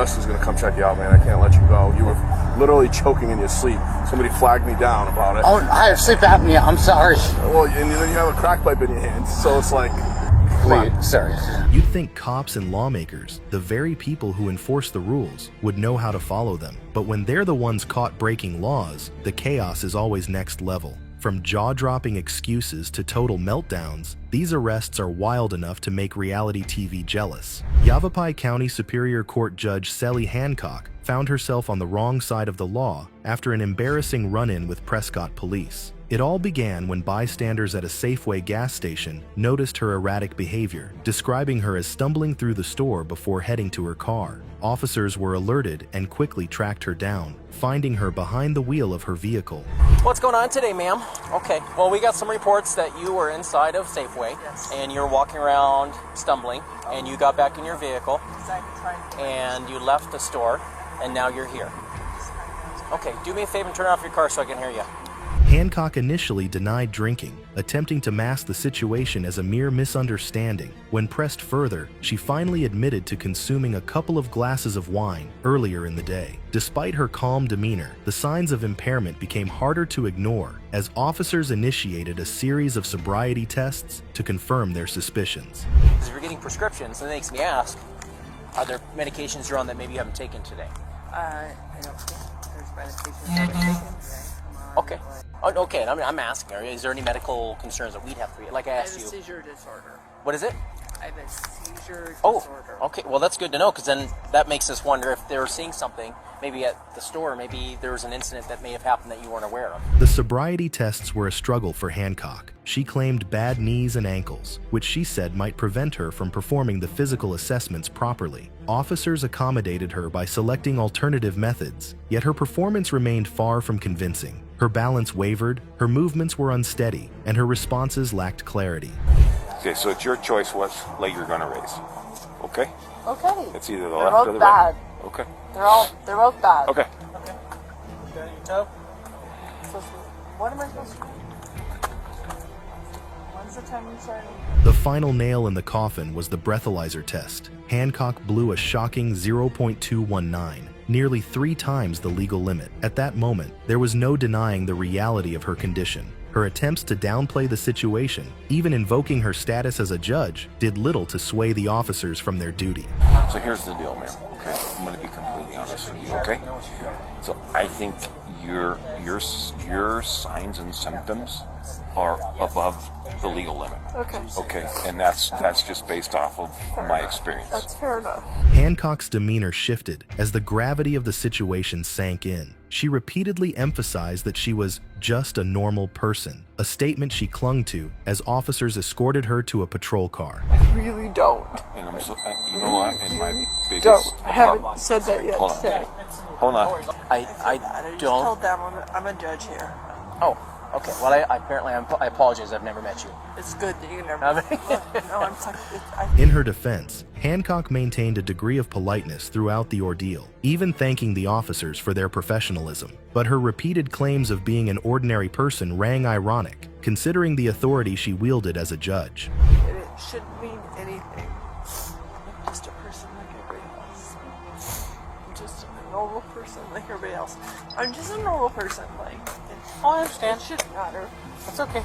arrest is going to come check you out, man. I can't let you go. You were literally choking in your sleep. Somebody flagged me down about it. Oh, I have sleep apnea. I'm sorry. Well, and then you have a crack pipe in your hand, so it's like, Wait, sorry. You'd think cops and lawmakers, the very people who enforce the rules, would know how to follow them. But when they're the ones caught breaking laws, the chaos is always next level. From jaw-dropping excuses to total meltdowns, these arrests are wild enough to make reality TV jealous. Yavapai County Superior Court Judge Sally Hancock found herself on the wrong side of the law after an embarrassing run-in with Prescott police. It all began when bystanders at a Safeway gas station noticed her erratic behavior, describing her as stumbling through the store before heading to her car. Officers were alerted and quickly tracked her down, finding her behind the wheel of her vehicle. What's going on today, ma'am? Okay, well, we got some reports that you were inside of Safeway, and you're walking around stumbling, and you got back in your vehicle, and you left the store, and now you're here. Okay, do me a favor and turn off your car so I can hear you. Hancock initially denied drinking, attempting to mask the situation as a mere misunderstanding. When pressed further, she finally admitted to consuming a couple of glasses of wine earlier in the day. Despite her calm demeanor, the signs of impairment became harder to ignore as officers initiated a series of sobriety tests to confirm their suspicions. Because if you're getting prescriptions, it makes me ask, are there medications you're on that maybe you haven't taken today? I don't think there's medications I've taken today. Okay. Oh, okay, I'm asking, is there any medical concerns that we'd have for you? Like I I have asked a you. seizure disorder. What is it? I have a seizure Oh, disorder. okay. Well, that's good to know, because then that makes us wonder if they were seeing something, maybe at the store, maybe there was an incident that may have happened that you weren't aware of. The sobriety tests were a struggle for Hancock. She claimed bad knees and ankles, which she said might prevent her from performing the physical assessments properly. Officers accommodated her by selecting alternative methods, yet her performance remained far from convincing. Her balance wavered, her movements were unsteady, and her responses lacked clarity. Okay, so it's your choice what leg you're gonna raise. Okay? Okay. It's either the They're left or both the bad. right. Okay. They're both bad. Okay. Your toe? So what am I supposed to do? When's the time you starting? The final nail in the coffin was the breathalyzer test. Hancock blew a shocking 0.219, nearly 3 times the legal limit. At that moment, there was no denying the reality of her condition. Her attempts to downplay the situation, even invoking her status as a judge, did little to sway the officers from their duty. So here's the deal, ma'am. Okay, I'm gonna be completely honest with you. Okay. So I think your signs and symptoms are above the legal limit. Okay. Okay, and that's just based off of my experience. That's fair enough. Hancock's demeanor shifted as the gravity of the situation sank in. She repeatedly emphasized that she was just a normal person, a statement she clung to as officers escorted her to a patrol car. I really don't. And I'm so, you know what? And my biggest Don't. I haven't said that yet Hold on. today. Hold on. I I don't. told them I'm a judge here. Oh, okay. Well, I apologize. I've never met you. It's good that you never. No, I'm talking. In her defense, Hancock maintained a degree of politeness throughout the ordeal, even thanking the officers for their professionalism. But her repeated claims of being an ordinary person rang ironic, considering the authority she wielded as a judge. It shouldn't mean anything. I'm just a person like everybody else. I'm just a normal person like everybody else. I'm just a normal person. Oh, I understand. It shouldn't matter. That's okay.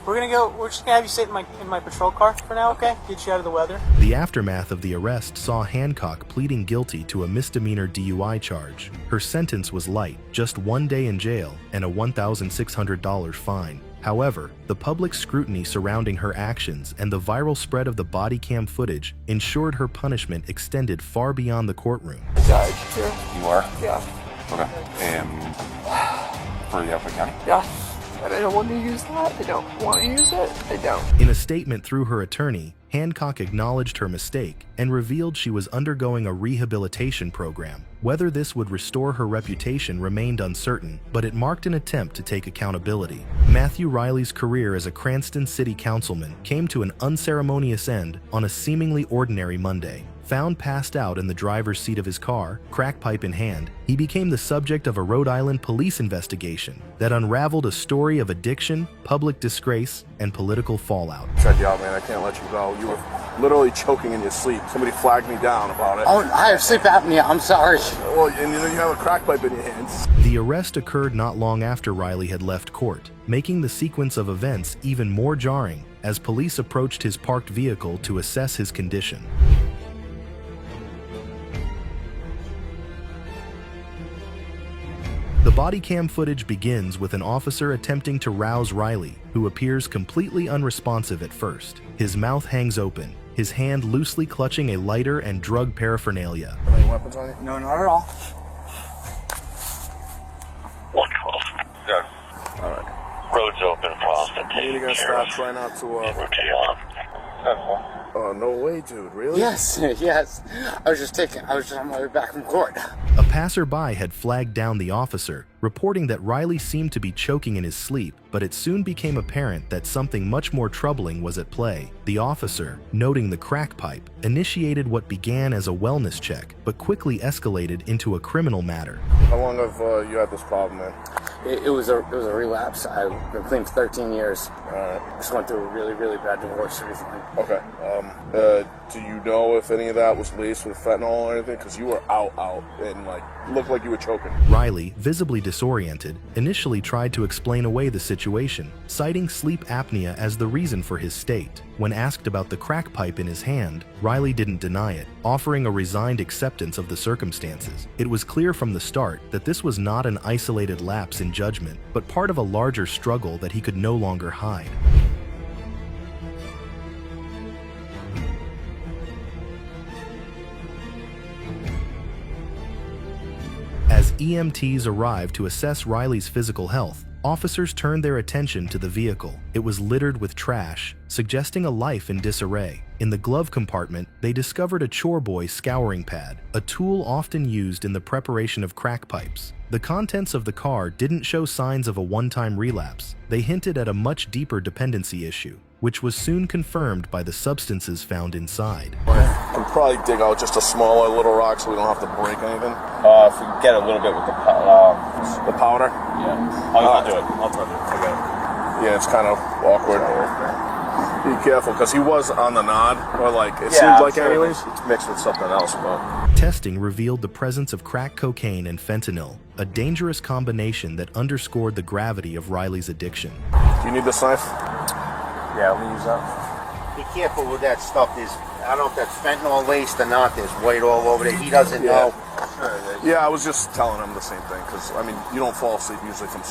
We're just gonna have you sit in my patrol car for now, okay? Get you out of the weather. The aftermath of the arrest saw Hancock pleading guilty to a misdemeanor DUI charge. Her sentence was light, just 1 day in jail and a $1,600 fine. However, the public scrutiny surrounding her actions and the viral spread of the body cam footage ensured her punishment extended far beyond the courtroom. Judge here. You are? Yeah. Okay. For Yavapai County? Yeah. But I don't want to use that. I don't want to use it. I don't. In a statement through her attorney, Hancock acknowledged her mistake and revealed she was undergoing a rehabilitation program. Whether this would restore her reputation remained uncertain, but it marked an attempt to take accountability. Matthew Riley's career as a Cranston City Councilman came to an unceremonious end on a seemingly ordinary Monday. Found passed out in the driver's seat of his car, crack pipe in hand, he became the subject of a Rhode Island police investigation that unraveled a story of addiction, public disgrace, and political fallout. Check you out, man. I can't let you go. You were literally choking in your sleep. Somebody flagged me down about it. Oh, I have sleep apnea. I'm sorry. Well, and then you have a crack pipe in your hands. The arrest occurred not long after Riley had left court, making the sequence of events even more jarring as police approached his parked vehicle to assess his condition. The body cam footage begins with an officer attempting to rouse Riley, who appears completely unresponsive at first. His mouth hangs open, his hand loosely clutching a lighter and drug paraphernalia. Are there any weapons on you? No, not at all. Good. All right. Road's open for us to You're take gonna care stop. Try not to. rotate on. Oh, no way, dude. Really? Yes, yes. I was just on my way back from court. A passerby had flagged down the officer, reporting that Riley seemed to be choking in his sleep, but it soon became apparent that something much more troubling was at play. The officer, noting the crack pipe, initiated what began as a wellness check, but quickly escalated into a criminal matter. How long have you had this problem, man? It was a relapse. I've been clean for 13 years. All right. Just went through a really, really bad divorce recently. Okay. Do you know if any of that was laced with fentanyl or anything? Because you were out, and looked like you were choking. Riley, visibly disoriented, initially tried to explain away the situation, citing sleep apnea as the reason for his state. When asked about the crack pipe in his hand, Riley didn't deny it, offering a resigned acceptance of the circumstances. It was clear from the start that this was not an isolated lapse in judgment, but part of a larger struggle that he could no longer hide. As EMTs arrived to assess Riley's physical health, officers turned their attention to the vehicle. It was littered with trash, suggesting a life in disarray. In the glove compartment, they discovered a chore boy scouring pad, a tool often used in the preparation of crack pipes. The contents of the car didn't show signs of a one-time relapse. They hinted at a much deeper dependency issue, which was soon confirmed by the substances found inside. I can probably dig out just a smaller little rock so we don't have to break anything. If we can get a little bit with The powder? yeah. I'll do it. I'll try to do it. Okay. Yeah, it's kind of awkward. Be careful, because he was on the nod, or it Yeah, seemed like sure. anyways. It's mixed with something else, but... Testing revealed the presence of crack cocaine and fentanyl, a dangerous combination that underscored the gravity of Riley's addiction. Do you need this knife? Yeah, let me use that. Be careful with that stuff. I don't know if that's fentanyl laced or not. There's white all over there. He doesn't know. Yeah, I was just telling him the same thing, because, you don't fall asleep usually from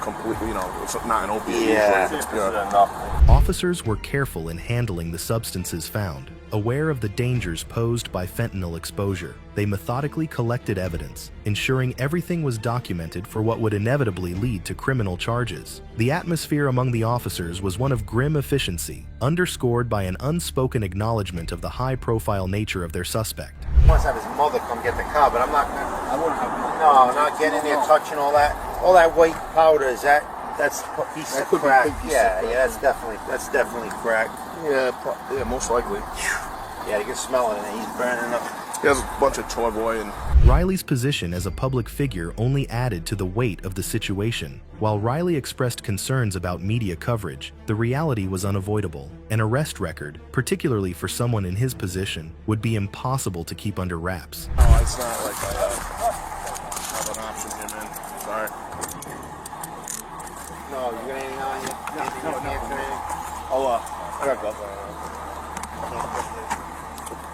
completely, it's not an opiate. Yeah. Usually. Enough. Officers were careful in handling the substances found, aware of the dangers posed by fentanyl exposure. They methodically collected evidence, ensuring everything was documented for what would inevitably lead to criminal charges. The atmosphere among the officers was one of grim efficiency, underscored by an unspoken acknowledgement of the high-profile nature of their suspect. He wants to have his mother come get the car, but I'm not. I wouldn't have. No, not getting in there, touching all that. All that white powder is that's a piece of crack. Yeah, that's definitely crack. Yeah, most likely. Yeah, you can smell it, and he's burning up. He has a bunch of toy boy and... Riley's position as a public figure only added to the weight of the situation. While Riley expressed concerns about media coverage, the reality was unavoidable. An arrest record, particularly for someone in his position, would be impossible to keep under wraps. No, it's not like I have an option here, man. Sorry. No, you got anything on you? No. I got gloves on.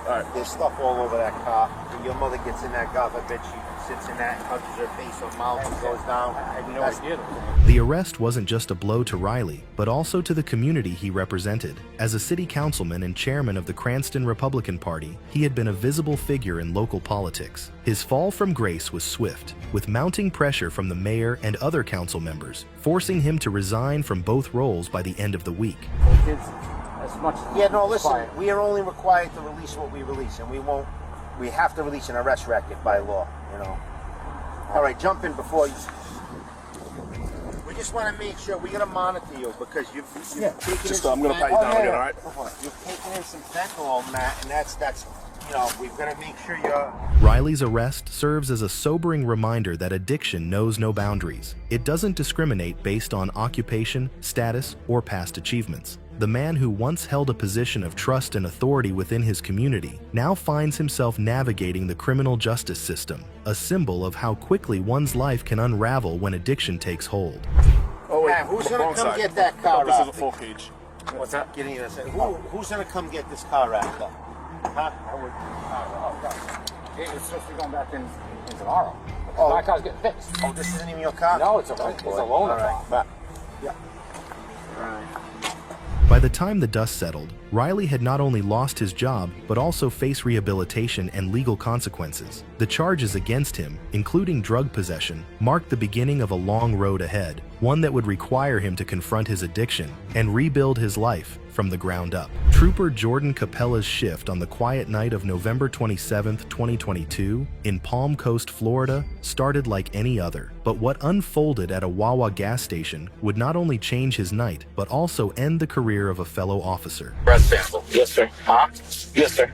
Alright. There's stuff all over that car. When your mother gets in that car, I bet she sits in that and touches her face or mouth and goes down. I had no idea. The arrest wasn't just a blow to Riley, but also to the community he represented. As a city councilman and chairman of the Cranston Republican Party, he had been a visible figure in local politics. His fall from grace was swift, with mounting pressure from the mayor and other council members, forcing him to resign from both roles by the end of the week. Yeah, no, listen, we are only required to release what we release, and we have to release an arrest record by law, All right, jump in before you... We just want to make sure we're going to monitor you, because you've taken Just, in I'm going to pat you down again, alright? You've taken in some fentanyl, Matt, and that's we've got to make sure you're... Riley's arrest serves as a sobering reminder that addiction knows no boundaries. It doesn't discriminate based on occupation, status, or past achievements. The man who once held a position of trust and authority within his community now finds himself navigating the criminal justice system, a symbol of how quickly one's life can unravel when addiction takes hold. Oh, wait, Hey, who's the gonna wrong come side. get that I car thought this out? is a full cage. What's that? Getting in a second. Who's gonna come get this car out though? Huh? It's supposed to be going back in tomorrow. Oh. My car's getting fixed. Oh, this isn't even your car? No, it's a loaner All car. right. But, yeah. Right. By the time the dust settled, Riley had not only lost his job, but also faced rehabilitation and legal consequences. The charges against him, including drug possession, marked the beginning of a long road ahead, one that would require him to confront his addiction and rebuild his life from the ground up. Trooper Jordan Capella's shift on the quiet night of November 27, 2022, in Palm Coast, Florida, started like any other. But what unfolded at a Wawa gas station would not only change his night, but also end the career of a fellow officer. Breath sample. Yes, sir. Huh? Yes, sir.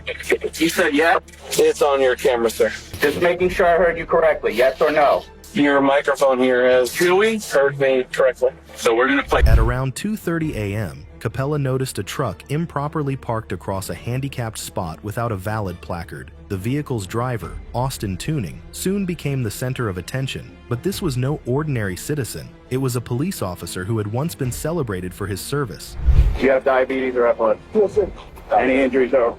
You said yeah? It's on your camera, sir. Just making sure I heard you correctly. Yes or no? Your microphone here has heard me correctly. So we're going to play. At around 2:30 a.m., Capella noticed a truck improperly parked across a handicapped spot without a valid placard. The vehicle's driver, Austin Tuning, soon became the center of attention, but this was no ordinary citizen. It was a police officer who had once been celebrated for his service. Do you have diabetes or epilepsy? Yes, sir. Any injuries that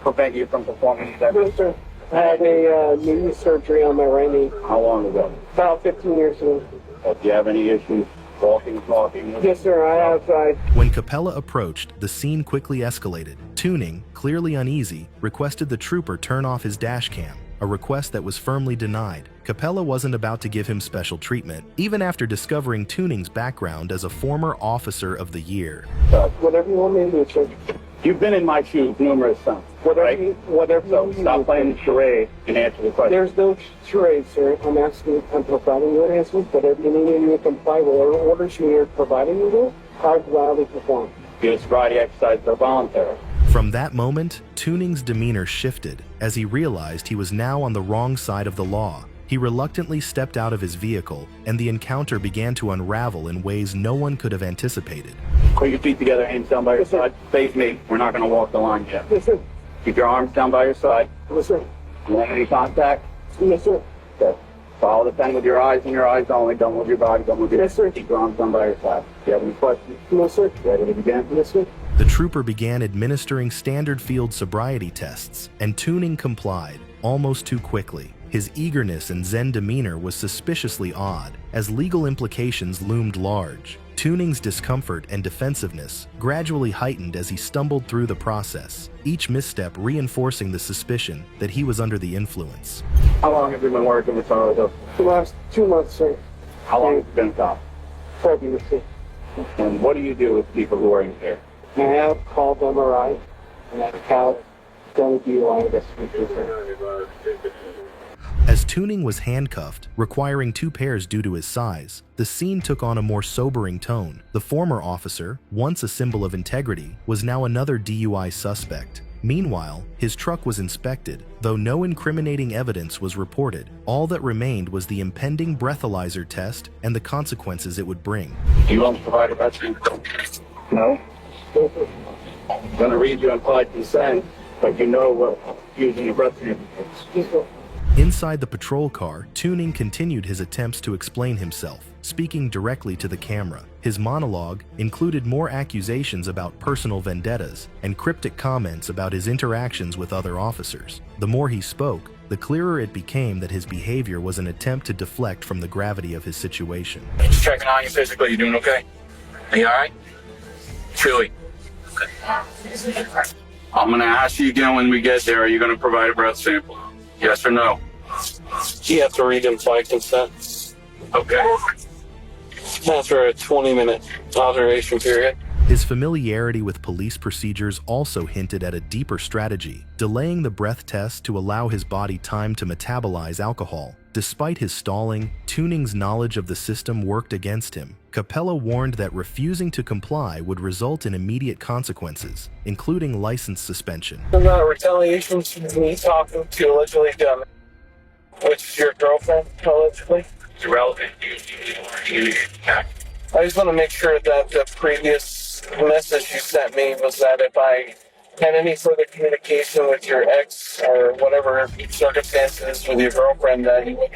prevent you from performing these activities? Yes, sir. I had a knee surgery on my right knee How long ago? about 15 years ago. Do you have any issues walking, talking? Yes, sir. I have. When Capella approached, the scene quickly escalated. Tuning, clearly uneasy, requested the trooper turn off his dash cam, a request that was firmly denied. Capella wasn't about to give him special treatment, even after discovering Tuning's background as a former Officer of the Year. Whatever you want me to do, sir. You've been in my shoes numerous times, Whatever right? whatever So you stop need. playing the charade and answer the question. There's no charade, sir. I'm providing you an answer. Whatever you need me to comply with, whatever orders you are providing me with, I'll gladly perform. Your sobriety exercises are voluntary. From that moment, Tuning's demeanor shifted as he realized he was now on the wrong side of the law. He reluctantly stepped out of his vehicle, and the encounter began to unravel in ways no one could have anticipated. Put your feet together, hands down by your Yes, sir. side. Face me. We're not going to walk the line yet. Yes, sir. Keep your arms down by your side. Yes, sir. You want any contact? Yes, sir. Okay. Follow the pen with your eyes and your eyes only. Don't move your body. Don't move your Yes, sir. Keep your arms down by your side. Do you have any questions? No, sir. Ready to begin? Yes, sir. The trooper began administering standard field sobriety tests, and Tuning complied, almost too quickly. His eagerness and zen demeanor was suspiciously odd, as legal implications loomed large. Tuning's discomfort and defensiveness gradually heightened as he stumbled through the process, each misstep reinforcing the suspicion that he was under the influence. How long have you been working with Sourdough? The last 2 months, sir. How long have you been a cop? 12 years, sir. And what do you do with people who are impaired? I have called MRI, and I've done a DUI investigation, sir. As Tuning was handcuffed, requiring 2 pairs due to his size, the scene took on a more sobering tone. The former officer, once a symbol of integrity, was now another DUI suspect. Meanwhile, his truck was inspected, though no incriminating evidence was reported. All that remained was the impending breathalyzer test and the consequences it would bring. Do you want to provide a rescue? No? I'm going to read you implied consent, but you know what using a breath sample is. Inside the patrol car, Tuning continued his attempts to explain himself, speaking directly to the camera. His monologue included more accusations about personal vendettas and cryptic comments about his interactions with other officers. The more he spoke, the clearer it became that his behavior was an attempt to deflect from the gravity of his situation. Just checking on you physically. You doing okay? Are you all right? Chewy. I'm going to ask you again when we get there. Are you going to provide a breath sample? Yes or no? You have to read implied consent. Okay. After a 20-minute observation period. His familiarity with police procedures also hinted at a deeper strategy, delaying the breath test to allow his body time to metabolize alcohol. Despite his stalling, Tuning's knowledge of the system worked against him. Capella warned that refusing to comply would result in immediate consequences, including license suspension. Retaliation for me talking to allegedly dumb, which is your girlfriend, allegedly. It's irrelevant. I just want to make sure that the previous message you sent me was that if I had any further communication with your ex or whatever circumstances with your girlfriend, that he would,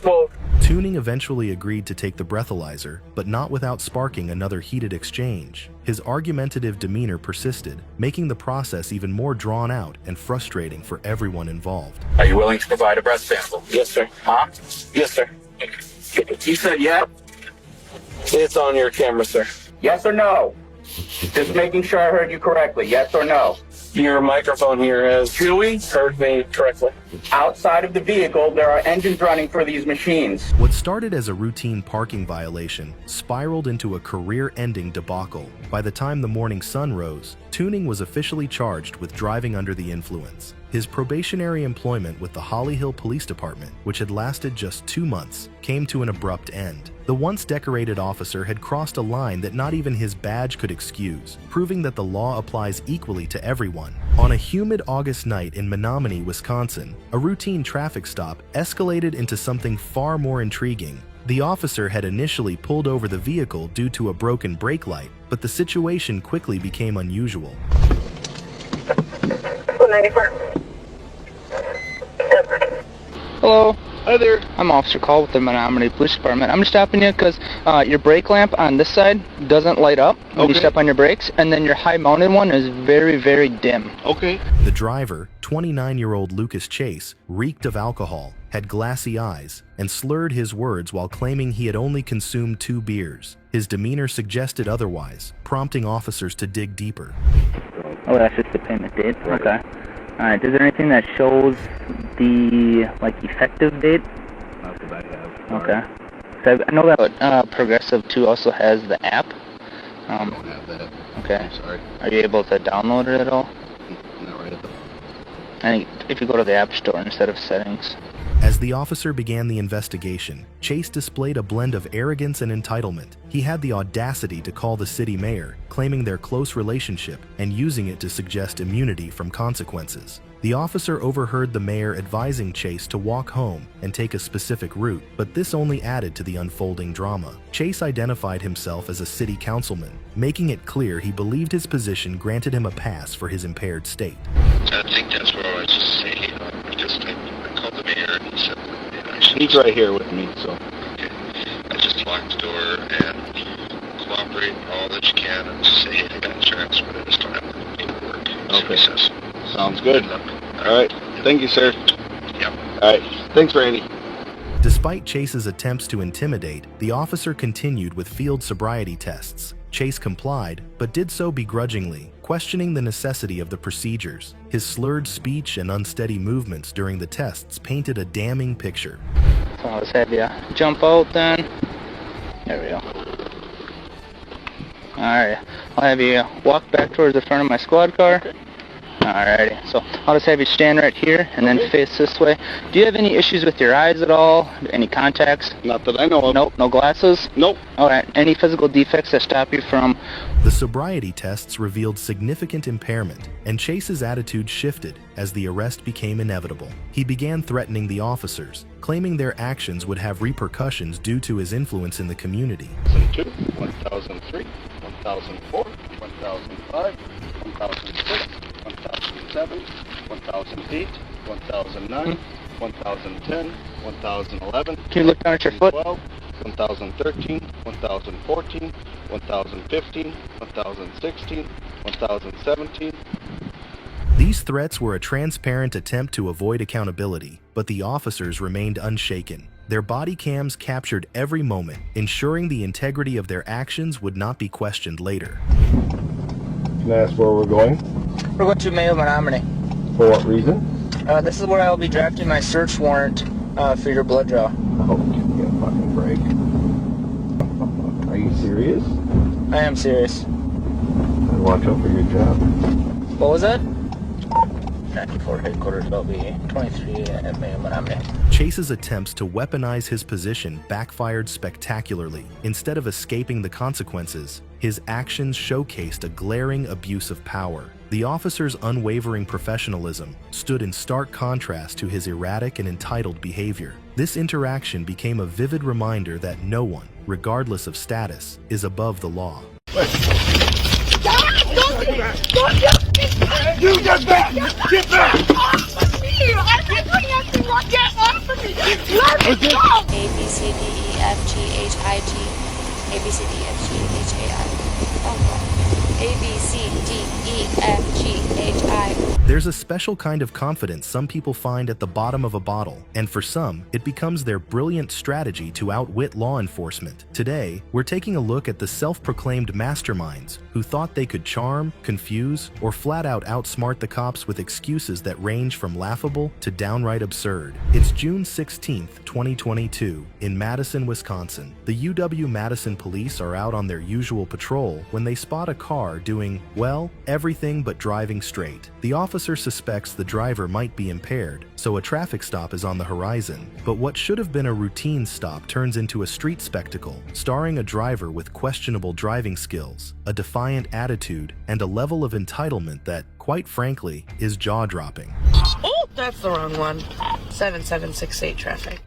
well, Tuning eventually agreed to take the breathalyzer, but not without sparking another heated exchange. His argumentative demeanor persisted, making the process even more drawn out and frustrating for everyone involved. Are you willing to provide a breath sample? Yes, sir. Huh? Yes, sir. You said yeah? It's on your camera, sir. Yes or no? Just making sure I heard you correctly. Yes or no? Your microphone here has heard me correctly. Outside of the vehicle, there are engines running for these machines. What started as a routine parking violation spiraled into a career-ending debacle. By the time the morning sun rose, Tuning was officially charged with driving under the influence. His probationary employment with the Holly Hill Police Department, which had lasted just 2 months, came to an abrupt end. The once decorated officer had crossed a line that not even his badge could excuse, proving that the law applies equally to everyone. On a humid August night in Menominee, Wisconsin, a routine traffic stop escalated into something far more intriguing. The officer had initially pulled over the vehicle due to a broken brake light, but the situation quickly became unusual. 194. Hello. Hi there. I'm Officer Call with the Menominee Police Department. I'm just stopping you because your brake lamp on this side doesn't light up when you step on your brakes, and then your high-mounted one is very, very dim. Okay. The driver, 29-year-old Lucas Chase, reeked of alcohol, had glassy eyes, and slurred his words while claiming he had only consumed 2 beers. His demeanor suggested otherwise, prompting officers to dig deeper. Oh, that's just the payment date? Okay. Alright, is there anything that shows the, effective date? Not that I have. Okay. So I know that Progressive, too, also has the app. I don't have that. Okay. I'm sorry. Are you able to download it at all? Not right at the I think if you go to the App Store instead of settings. As the officer began the investigation, Chase displayed a blend of arrogance and entitlement. He had the audacity to call the city mayor, claiming their close relationship and using it to suggest immunity from consequences. The officer overheard the mayor advising Chase to walk home and take a specific route, but this only added to the unfolding drama. Chase identified himself as a city councilman, making it clear he believed his position granted him a pass for his impaired state. I think that's what I was just saying. I called the mayor and he said that I should... He's right here with me, so... Okay. I just lock the door and cooperate all that you can and just say, hey, I got insurance, but I just don't have the paperwork. Okay. So he says, sounds good. All right. Thank you, sir. Yep. All right. Thanks, Randy. Despite Chase's attempts to intimidate, the officer continued with field sobriety tests. Chase complied, but did so begrudgingly, questioning the necessity of the procedures. His slurred speech and unsteady movements during the tests painted a damning picture. So let's have you jump out then. There we go. Alright, I'll have you walk back towards the front of my squad car. Alrighty, so I'll just have you stand right here and then face this way. Do you have any issues with your eyes at all? Any contacts? Not that I know of. Nope, no glasses? Nope. Alright, any physical defects that stop you from... The sobriety tests revealed significant impairment, and Chase's attitude shifted as the arrest became inevitable. He began threatening the officers, claiming their actions would have repercussions due to his influence in the community. 2002, 1003, 1004, 1005, 1006, 1007, 1008, 1009, 1010, 1011, Can you look down at your foot? 1013, 1014, 1015, 1016, 1017. These threats were a transparent attempt to avoid accountability, but the officers remained unshaken. Their body cams captured every moment, ensuring the integrity of their actions would not be questioned later. Can I ask where we're going? We're going to Mayo, Menominee. For what reason? This is where I will be drafting my search warrant for your blood draw. Oh, give me a fucking break. Are you serious? I am serious. watch out for your job. What was that? 94 headquarters, LB 23 at Menominee. Chase's attempts to weaponize his position backfired spectacularly. Instead of escaping the consequences, his actions showcased a glaring abuse of power. The officer's unwavering professionalism stood in stark contrast to his erratic and entitled behavior. This interaction became a vivid reminder that no one, regardless of status, is above the law. You get back! Get back! I'm not doing anything wrong. Get off of me! Let me go! A, B, C, D, E, F, G, H, I, G. A, B, C, D, E, F, G, H, A, I. Oh, God. A, B, C, D, E, F, G, H, I. There's a special kind of confidence some people find at the bottom of a bottle, and for some, it becomes their brilliant strategy to outwit law enforcement. Today, we're taking a look at the self-proclaimed masterminds who thought they could charm, confuse, or flat out outsmart the cops with excuses that range from laughable to downright absurd. It's June 16th, 2022, in Madison, Wisconsin. The UW-Madison police are out on their usual patrol when they spot a car doing, well, everything but driving straight. The officer suspects the driver might be impaired, so a traffic stop is on the horizon. But what should have been a routine stop turns into a street spectacle, starring a driver with questionable driving skills, a defiant attitude, and a level of entitlement that, quite frankly, is jaw-dropping. Oh, that's the wrong one. 7768 traffic.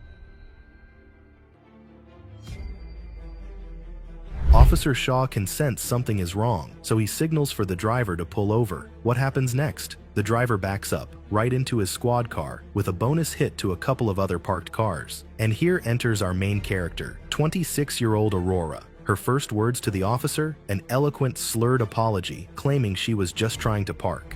Officer Shaw can sense something is wrong, so he signals for the driver to pull over. What happens next? The driver backs up, right into his squad car, with a bonus hit to a couple of other parked cars. And here enters our main character, 26-year-old Aurora. Her first words to the officer, an eloquent, slurred apology, claiming she was just trying to park.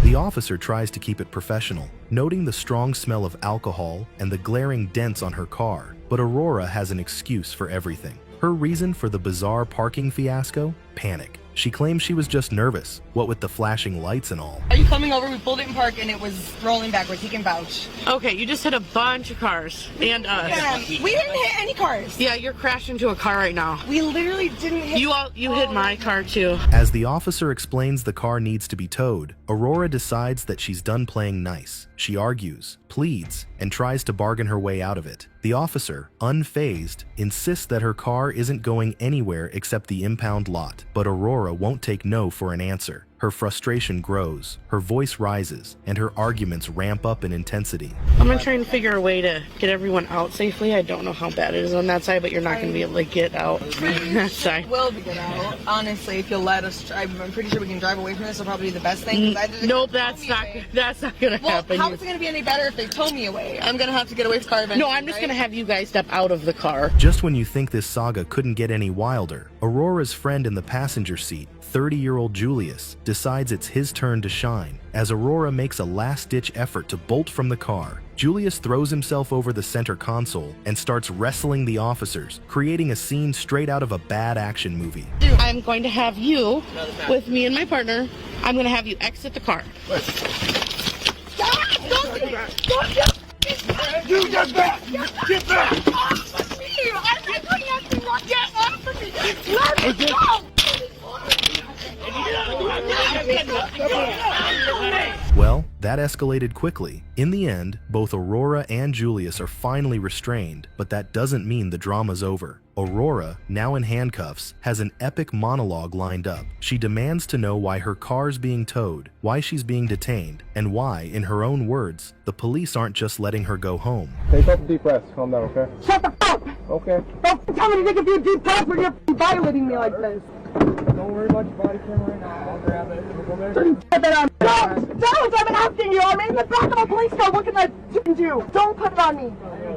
The officer tries to keep it professional, noting the strong smell of alcohol and the glaring dents on her car, but Aurora has an excuse for everything. Her reason for the bizarre parking fiasco? Panic. She claims she was just nervous, what with the flashing lights and all. Are you coming over? We pulled it in park and it was rolling backwards. He can vouch. Okay, you just hit a bunch of cars and us. Yeah, we didn't hit any cars. Yeah, you're crashing into a car right now. We literally didn't hit. You hit my car too. As the officer explains the car needs to be towed, Aurora decides that she's done playing nice. She argues, pleads, and tries to bargain her way out of it. The officer, unfazed, insists that her car isn't going anywhere except the impound lot, but Aurora won't take no for an answer. Her frustration grows, her voice rises, and her arguments ramp up in intensity. I'm gonna try and figure a way to get everyone out safely. I don't know how bad it is on that side, but you're not gonna be able to get out on that side. We'll get out. Honestly, if you'll let us drive, I'm pretty sure we can drive away from this. It'll probably be the best thing. Nope, that's not gonna happen. How is it gonna be any better if they tow me away? I'm gonna have to get away from the car eventually. No, I'm just gonna have you guys step out of the car. Just when you think this saga couldn't get any wilder, Aurora's friend in the passenger seat, 30-year-old Julius, decides it's his turn to shine. As Aurora makes a last-ditch effort to bolt from the car, Julius throws himself over the center console and starts wrestling the officers, creating a scene straight out of a bad action movie. I'm going to have you, with me and my partner, I'm going to have you exit the car. You get back! Get back! I'm not doing anything wrong. Get off of me! Let me go! Well, that escalated quickly. In the end, both Aurora and Julius are finally restrained, but that doesn't mean the drama's over. Aurora, now in handcuffs, has an epic monologue lined up. She demands to know why her car's being towed, why she's being detained, and why, in her own words, the police aren't just letting her go home. Take a couple deep breaths. Calm down, okay? Shut the fuck! Okay. Don't tell me to take a few deep breaths when you're violating me like this. Don't worry about your body camera right now. I'll grab it. We'll go there. Don't! I'm asking you! I'm in the back of a police car looking at you! Don't put it on me!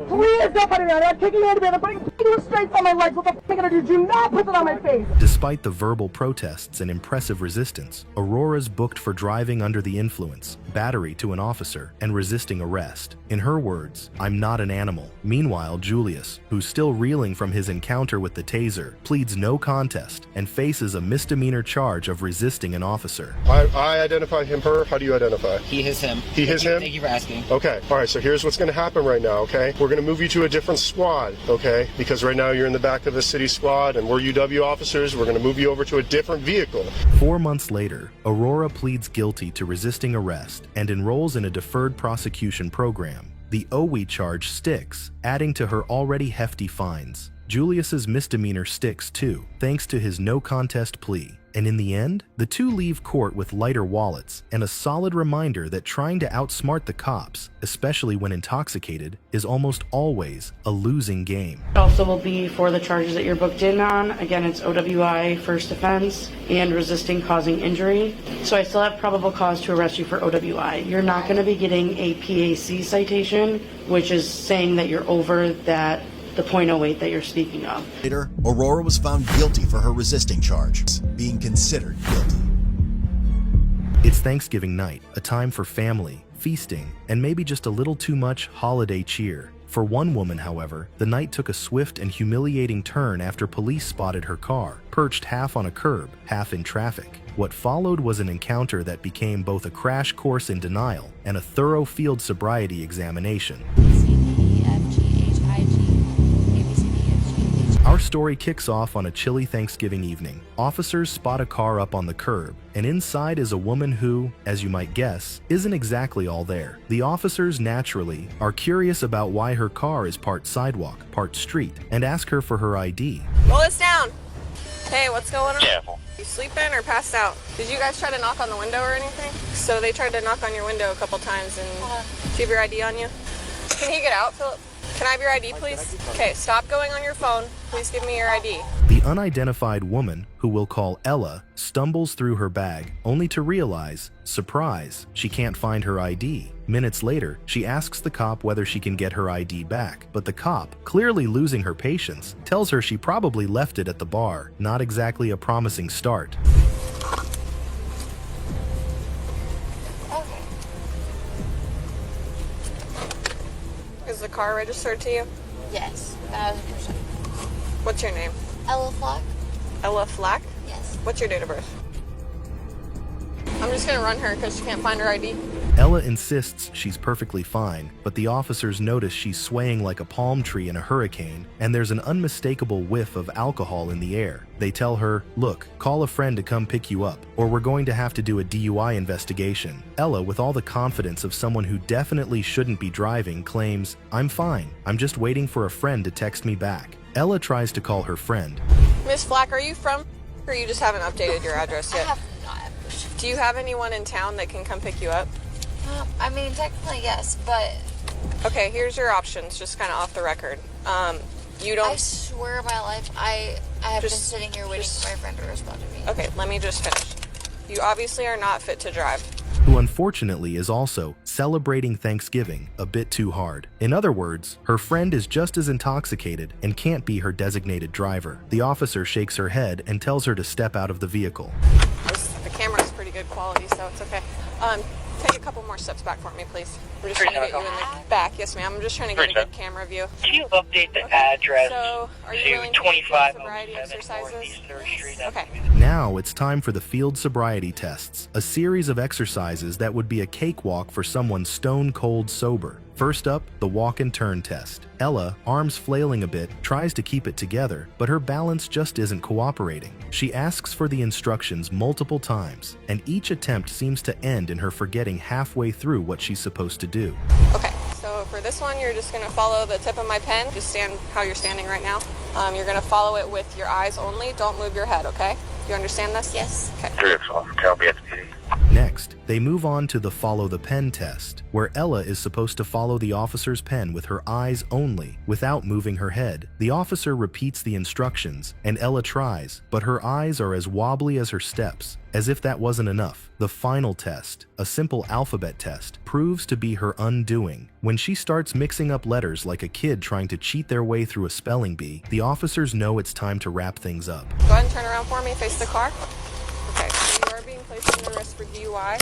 Please don't put it on me! I'm taking you into bed. I'm putting fucking restraints on my legs. What the fuck am I gonna do? Do not put that on my face. Despite the verbal protests and impressive resistance, Aurora's booked for driving under the influence, battery to an officer, and resisting arrest. In her words, "I'm not an animal." Meanwhile, Julius, who's still reeling from his encounter with the taser, pleads no contest and faces a misdemeanor charge of resisting an officer. I identify him, her. How do you identify? He, his, him. He, his, him? Thank you for asking. Okay, all right, so here's what's going to happen right now, okay? We're going to move you to a different squad, okay? Because right now you're in the back of the city squad and we're UW officers. We're going to move you over to a different vehicle. 4 months later, Aurora pleads guilty to resisting arrest and enrolls in a deferred prosecution program. The OWI charge sticks, adding to her already hefty fines. Julius's misdemeanor sticks too, thanks to his no contest plea. And in the end, the two leave court with lighter wallets and a solid reminder that trying to outsmart the cops, especially when intoxicated, is almost always a losing game. It also will be for the charges that you're booked in on. Again, it's OWI first offense and resisting causing injury. So I still have probable cause to arrest you for OWI. You're not going to be getting a PAC citation, which is saying that you're over the .08 that you're speaking of. Later, Aurora was found guilty for her resisting charge, being considered guilty. It's Thanksgiving night, a time for family, feasting, and maybe just a little too much holiday cheer. For one woman, however, the night took a swift and humiliating turn after police spotted her car, perched half on a curb, half in traffic. What followed was an encounter that became both a crash course in denial and a thorough field sobriety examination. Our story kicks off on a chilly Thanksgiving evening. Officers spot a car up on the curb, and inside is a woman who, as you might guess, isn't exactly all there. The officers, naturally, are curious about why her car is part sidewalk, part street, and ask her for her ID. Roll this down. Hey, what's going on? Careful. You sleeping or passed out? Did you guys try to knock on the window or anything? So they tried to knock on your window a couple times, and do you have your ID on you? Can you get out, Philip? Can I have your ID, please? Okay, stop going on your phone. Please give me your ID. The unidentified woman, who we'll call Ella, stumbles through her bag, only to realize, surprise, she can't find her ID. Minutes later, she asks the cop whether she can get her ID back, but the cop, clearly losing her patience, tells her she probably left it at the bar. Not exactly a promising start. Is the car registered to you? Yes, 1000%. What's your name? Ella Flack. Ella Flack? Yes. What's your date of birth? I'm just gonna run her because she can't find her ID. Ella insists she's perfectly fine, but the officers notice she's swaying like a palm tree in a hurricane, and there's an unmistakable whiff of alcohol in the air. They tell her, "Look, call a friend to come pick you up, or we're going to have to do a DUI investigation." Ella, with all the confidence of someone who definitely shouldn't be driving, claims, "I'm fine. I'm just waiting for a friend to text me back." Ella tries to call her friend. Miss Flack, are you from, or you just haven't updated your address yet? I have not. Do you have anyone in town that can come pick you up? I mean, technically yes, but... Okay, here's your options, just kind of off the record. You don't... I swear by life, I have been sitting here waiting for my friend to respond to me. Okay, let me just finish. You obviously are not fit to drive. Who unfortunately is also celebrating Thanksgiving a bit too hard. In other words, her friend is just as intoxicated and can't be her designated driver. The officer shakes her head and tells her to step out of the vehicle. The camera's pretty good quality, so it's okay. Take a couple more steps back for me, please. I'm just trying to get you in the back. Yes, ma'am. I'm just trying to get a good camera view. Can you update the address so, are you to willing to 25 sobriety exercises? Okay. Now it's time for the field sobriety tests, a series of exercises that would be a cakewalk for someone stone cold sober. First up, the walk and turn test. Ella, arms flailing a bit, tries to keep it together, but her balance just isn't cooperating. She asks for the instructions multiple times, and each attempt seems to end in her forgetting halfway through what she's supposed to do. Okay, so for this one, you're just going to follow the tip of my pen. Just stand how you're standing right now. You're going to follow it with your eyes only. Don't move your head, okay? You understand this? Yes. Okay. 3 o'clock. I'll be at the meeting. Next, they move on to the follow the pen test, where Ella is supposed to follow the officer's pen with her eyes only, without moving her head. The officer repeats the instructions, and Ella tries, but her eyes are as wobbly as her steps. As if that wasn't enough, the final test, a simple alphabet test, proves to be her undoing. When she starts mixing up letters like a kid trying to cheat their way through a spelling bee, the officers know it's time to wrap things up. Go ahead and turn around for me, face the car. Okay, so you are being placed under arrest for DUI.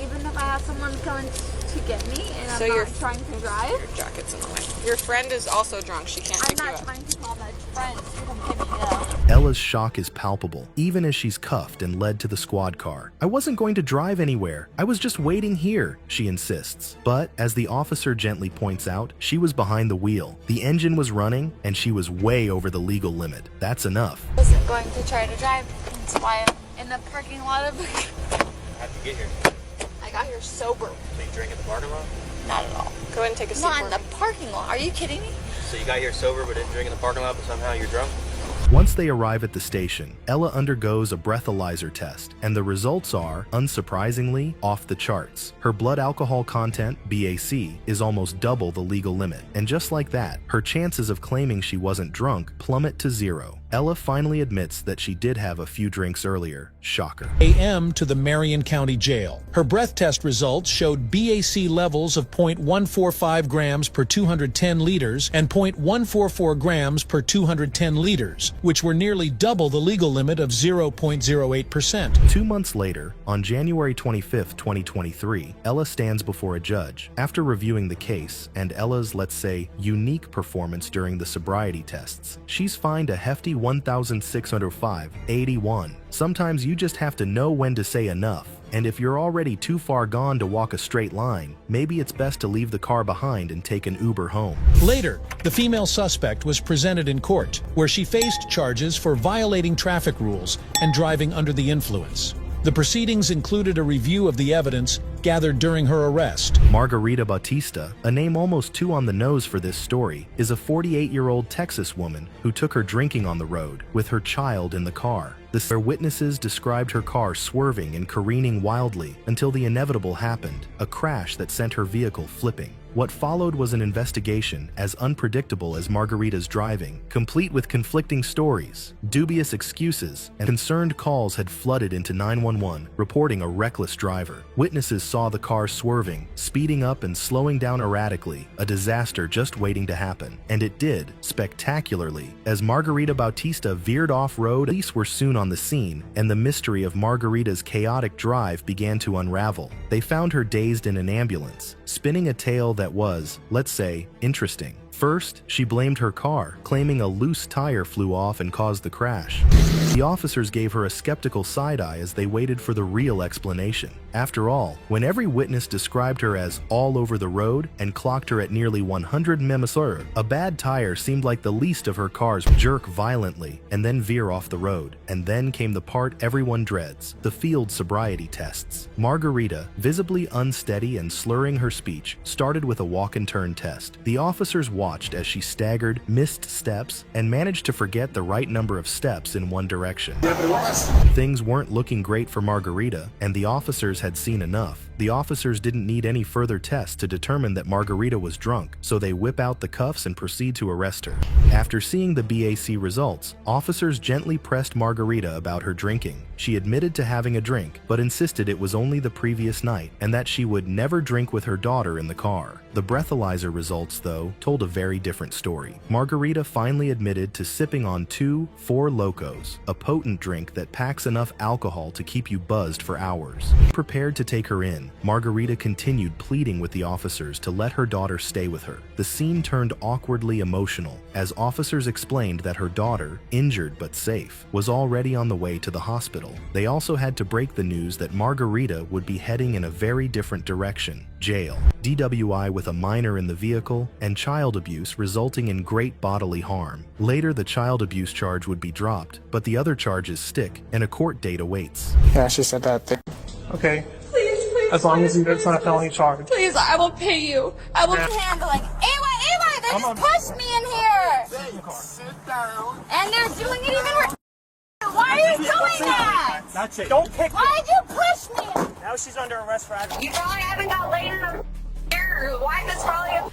Even if I have someone coming to get me and So I'm you're not trying to drive? Your jacket's in the way. Your friend is also drunk. She can't I'm pick you not up. trying to call my friends to come pick me up. Ella's shock is palpable, even as she's cuffed and led to the squad car. I wasn't going to drive anywhere. I was just waiting here, she insists. But, as the officer gently points out, she was behind the wheel. The engine was running, and she was way over the legal limit. That's enough. I wasn't going to try to drive. That's why I'm in the parking lot of... How'd you get here? I got here sober. So you drank at the parking lot? Not at all. Go ahead and take a seat. Not in the parking lot. Are you kidding me? So you got here sober but didn't drink in the parking lot, but somehow you're drunk? Once they arrive at the station, Ella undergoes a breathalyzer test, and the results are, unsurprisingly, off the charts. Her blood alcohol content, BAC, is almost double the legal limit, and just like that, her chances of claiming she wasn't drunk plummet to 0. Ella finally admits that she did have a few drinks earlier. Shocker. A.M. to the Marion County Jail. Her breath test results showed BAC levels of 0.145 grams per 210 liters and 0.144 grams per 210 liters, which were nearly double the legal limit of 0.08%. 2 months later, on January 25, 2023, Ella stands before a judge. After reviewing the case and Ella's, let's say, unique performance during the sobriety tests, she's fined a hefty $1,605.81. Sometimes you just have to know when to say enough. And if you're already too far gone to walk a straight line, maybe it's best to leave the car behind and take an Uber home. Later, the female suspect was presented in court, where she faced charges for violating traffic rules and driving under the influence. The proceedings included a review of the evidence gathered during her arrest. Margarita Bautista, a name almost too on the nose for this story, is a 48-year-old Texas woman who took her drinking on the road with her child in the car. The witnesses described her car swerving and careening wildly until the inevitable happened, a crash that sent her vehicle flipping. What followed was an investigation as unpredictable as Margarita's driving, complete with conflicting stories, dubious excuses, and concerned calls had flooded into 911, reporting a reckless driver. Witnesses saw the car swerving, speeding up and slowing down erratically, a disaster just waiting to happen. And it did, spectacularly. As Margarita Bautista veered off-road, police were soon on the scene, and the mystery of Margarita's chaotic drive began to unravel. They found her dazed in an ambulance, spinning a tale that was, let's say, interesting. First, she blamed her car, claiming a loose tire flew off and caused the crash. The officers gave her a skeptical side-eye as they waited for the real explanation. After all, when every witness described her as all over the road and clocked her at nearly 100 mph, a bad tire seemed like the least of her cars jerk violently and then veer off the road. And then came the part everyone dreads, the field sobriety tests. Margarita, visibly unsteady and slurring her speech, started with a walk-and-turn test. The officers watched as she staggered, missed steps, and managed to forget the right number of steps in one direction. Things weren't looking great for Margarita, and the officers had seen enough. The officers didn't need any further tests to determine that Margarita was drunk, so they whip out the cuffs and proceed to arrest her. After seeing the BAC results, officers gently pressed Margarita about her drinking. She admitted to having a drink, but insisted it was only the previous night and that she would never drink with her daughter in the car. The breathalyzer results, though, told a very different story. Margarita finally admitted to sipping on 2 Four Locos, a potent drink that packs enough alcohol to keep you buzzed for hours. Prepared to take her in, Margarita continued pleading with the officers to let her daughter stay with her. The scene turned awkwardly emotional as officers explained that her daughter, injured but safe, was already on the way to the hospital. They also had to break the news that Margarita would be heading in a very different direction: jail. DWI with a minor in the vehicle, and child abuse resulting in great bodily harm. Later, the child abuse charge would be dropped, but the other charges stick, and a court date awaits. Yeah, she said that thing. Okay. Please, As long as it's not a felony charge. please, I will pay you. I will handling. Eli, they just pushed me in here. Sit down. And they're doing it even worse. Why are you doing that? That's it. Don't kick me. Why'd you push me? Now she's under arrest for aggravated. You probably haven't got laid in the your wife is probably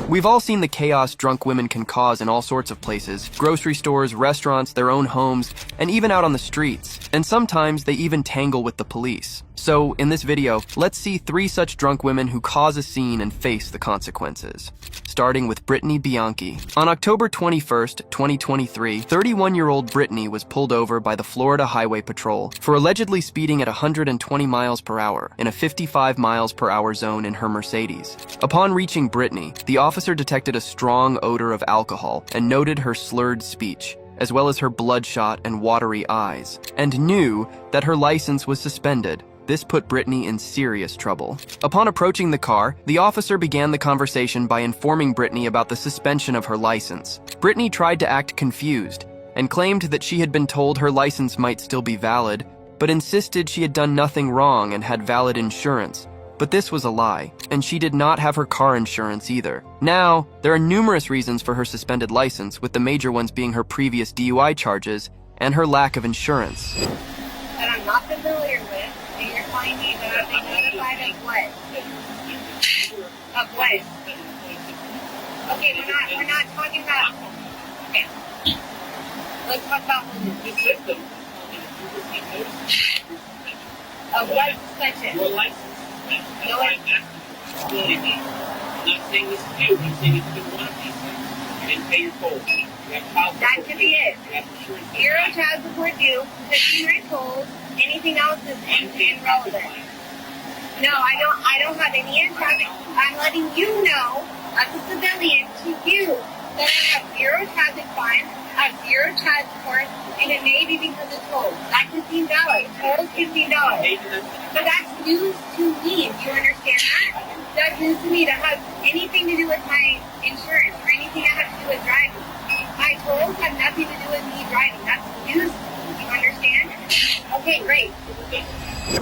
We've all seen the chaos drunk women can cause in all sorts of places. Grocery stores, restaurants, their own homes, and even out on the streets. And sometimes they even tangle with the police. So, in this video, let's see 3 such drunk women who cause a scene and face the consequences. Starting with Brittany Bianchi. On October 21st, 2023, 31-year-old Brittany was pulled over by the Florida Highway Patrol for allegedly speeding at 120 miles per hour in a 55 miles per hour zone in her Mercedes. Upon reaching Brittany, the officer detected a strong odor of alcohol and noted her slurred speech, as well as her bloodshot and watery eyes, and knew that her license was suspended. This put Brittany in serious trouble. Upon approaching the car, the officer began the conversation by informing Brittany about the suspension of her license. Brittany tried to act confused and claimed that she had been told her license might still be valid, but insisted she had done nothing wrong and had valid insurance. But this was a lie, and she did not have her car insurance either. Now, there are numerous reasons for her suspended license, with the major ones being her previous DUI charges and her lack of insurance. that I'm not familiar with, and you're telling me that I've been notified of what? Of what? Okay, we're not talking about. Okay. Let's talk about the system. Of what suspension? Your license. No, I'm not saying this is you. I'm saying it's been one of these things. You didn't pay your tolls. that could be it. Zero child support due, 15 years old. Anything else is irrelevant. No, I don't have any insurance. I'm letting you know, as a civilian, to you, that I have zero traffic fines, I have zero child support, and it may be because of tolls. That's $15. Tolls $15. But that's news to me. Do you understand that? That's news to me. That has anything to do with my insurance or anything that has to do with driving. My tolls have nothing to do with me driving. That's news to me. Do you understand? Okay, great.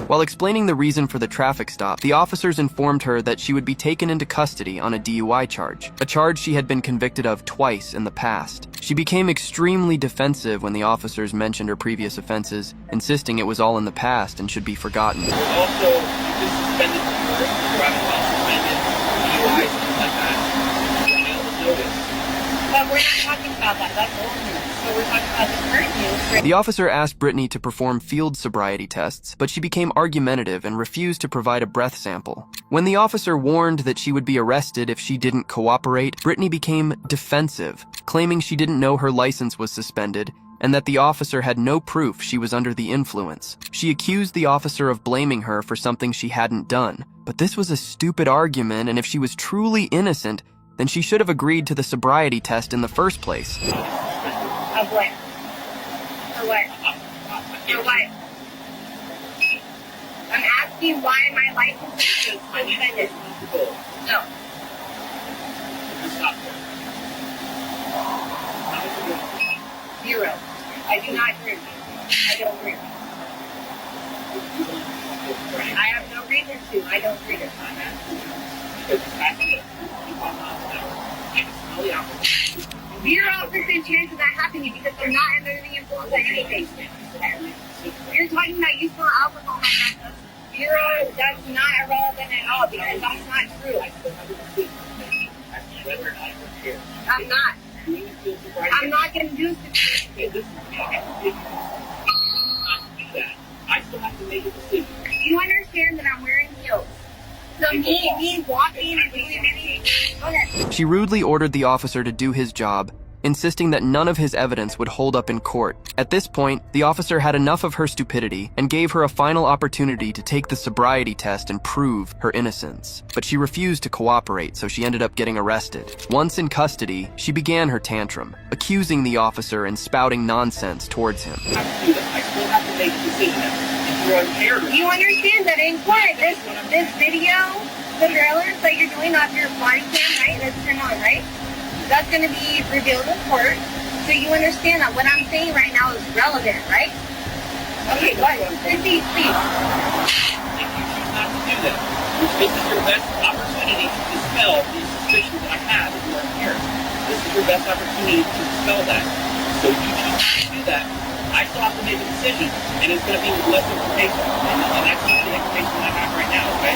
While explaining the reason for the traffic stop, the officers informed her that she would be taken into custody on a DUI charge, a charge she had been convicted of twice in the past. She became extremely defensive when the officers mentioned her previous offenses, insisting it was all in the past and should be forgotten. Also, you've been suspended for driving while suspended, DUI, things like that. You're on notice. But we're not talking about that. That's old news. So we're talking about the current news. The officer asked Brittany to perform field sobriety tests, but she became argumentative and refused to provide a breath sample. When the officer warned that she would be arrested if she didn't cooperate, Brittany became defensive, claiming she didn't know her license was suspended and that the officer had no proof she was under the influence. She accused the officer of blaming her for something she hadn't done. But this was a stupid argument, and if she was truly innocent, then she should have agreed to the sobriety test in the first place. Of what? For what? For what? I'm asking why my license is suspended. No. Zero. I do not agree. I don't agree. I have no reason to. I don't agree. Zero percent chance of that happening because they're not under the influence of anything. You're talking about you smell alcohol, my God. Zero, that's not irrelevant at all because that's not true. I'm not. I'm not going to do this. I still have to make a decision. You understand that I'm wearing heels. So me walking and doing anything. Okay. She rudely ordered the officer to do his job, insisting that none of his evidence would hold up in court. At this point, the officer had enough of her stupidity and gave her a final opportunity to take the sobriety test and prove her innocence. But she refused to cooperate, so she ended up getting arrested. Once in custody, she began her tantrum, accusing the officer and spouting nonsense towards him. I still have to make a decision. You understand that in court, this video, the trailers that you're doing off your body cam, right? That's turned on, right? That's going to be revealed in court. So you understand that what I'm saying right now is relevant, right? Okay, go ahead. Proceed, please. If you choose not to do that, this is your best opportunity to dispel the suspicion that I have that you are here. This is your best opportunity to dispel that. So you choose to do that. I still have to make a decision, and it's going to be with less information. And that's not the information I have right now, okay?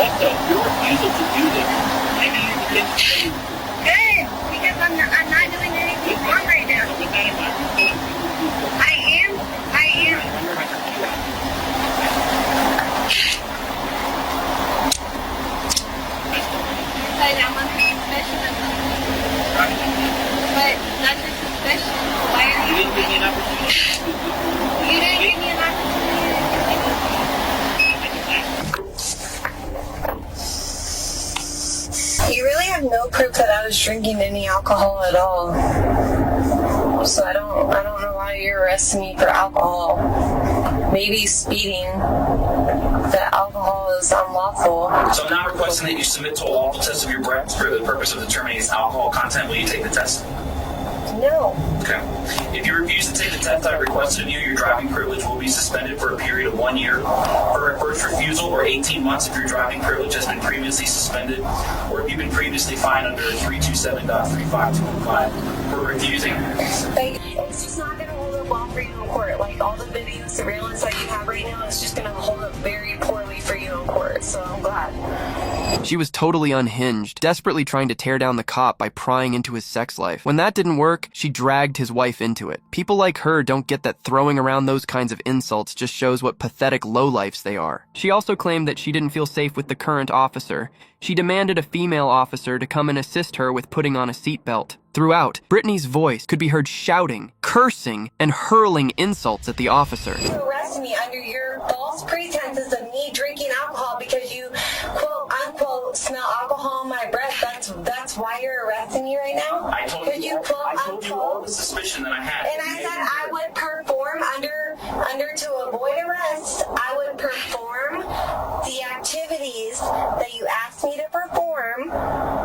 Also, your refusal to do this, maybe you begin to say, Good, because I'm not doing anything wrong right now. with that in mind, I am. But I'm under suspicion of something. But that's a suspicion. Why are you didn't give me an opportunity. You didn't give me an opportunity to do anything. You really have no proof that I was drinking any alcohol at all. So I don't know why you're arresting me for alcohol. Maybe speeding. That alcohol is unlawful. So I'm not requesting that you submit to a lawful test of your breath for the purpose of determining its alcohol content. Will you take the test? No. Okay. If you refuse to take the test I requested of you, your driving privilege will be suspended for a period of 1 year. For a first refusal, or 18 months if your driving privilege has been previously suspended, or if you've been previously fined under 327.35215 for refusing. It's just not going to hold up well for you in court. Like, all the video surveillance that you have right now is just going to hold up very poorly for you in court, so I'm glad. She was totally unhinged, desperately trying to tear down the cop by prying into his sex life. When that didn't work, she dragged his wife into it. People like her don't get that throwing around those kinds of insults just shows what pathetic lowlifes they are. She also claimed that she didn't feel safe with the current officer. She demanded a female officer to come and assist her with putting on a seatbelt. Throughout, Brittany's voice could be heard shouting, cursing, and hurling insults at the officer. You arrested me under your false pretenses of me drinking alcohol because you, quote unquote, smell alcohol in my breath. That's why you're arresting me right now? I told you all the suspicion that I had. And I said I would perform under to avoid arrest. I would perform the activities that you asked me to perform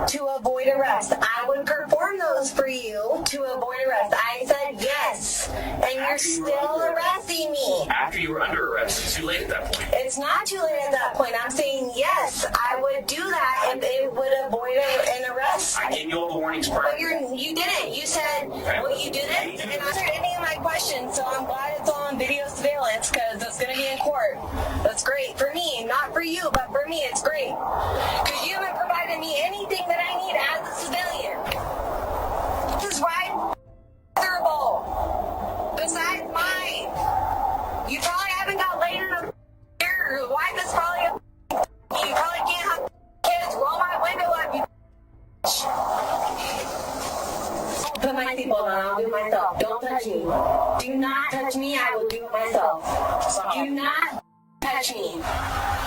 to avoid arrest. I would perform those for you to avoid arrest. I said yes, and you're still arresting me. After you were under arrest, it's too late at that point. It's not too late at that point. I'm saying yes, I would do that if it would avoid an arrest. I gave you all the warnings prior. But you didn't. You said, well, you did it, and answered any of my questions, so I'm glad it's all on video surveillance because it's going to be in court. That's great for me, not for you, but for me it's great. Because you haven't provided me anything that I need as a civilian. This is right miserable. Besides mine. You probably haven't got laid in a your wife is probably a you probably can't have kids. Roll my window up, you put my seatbelt on, I'll do it myself. Don't touch me. Do not touch me, I will do it myself. Do not touch me.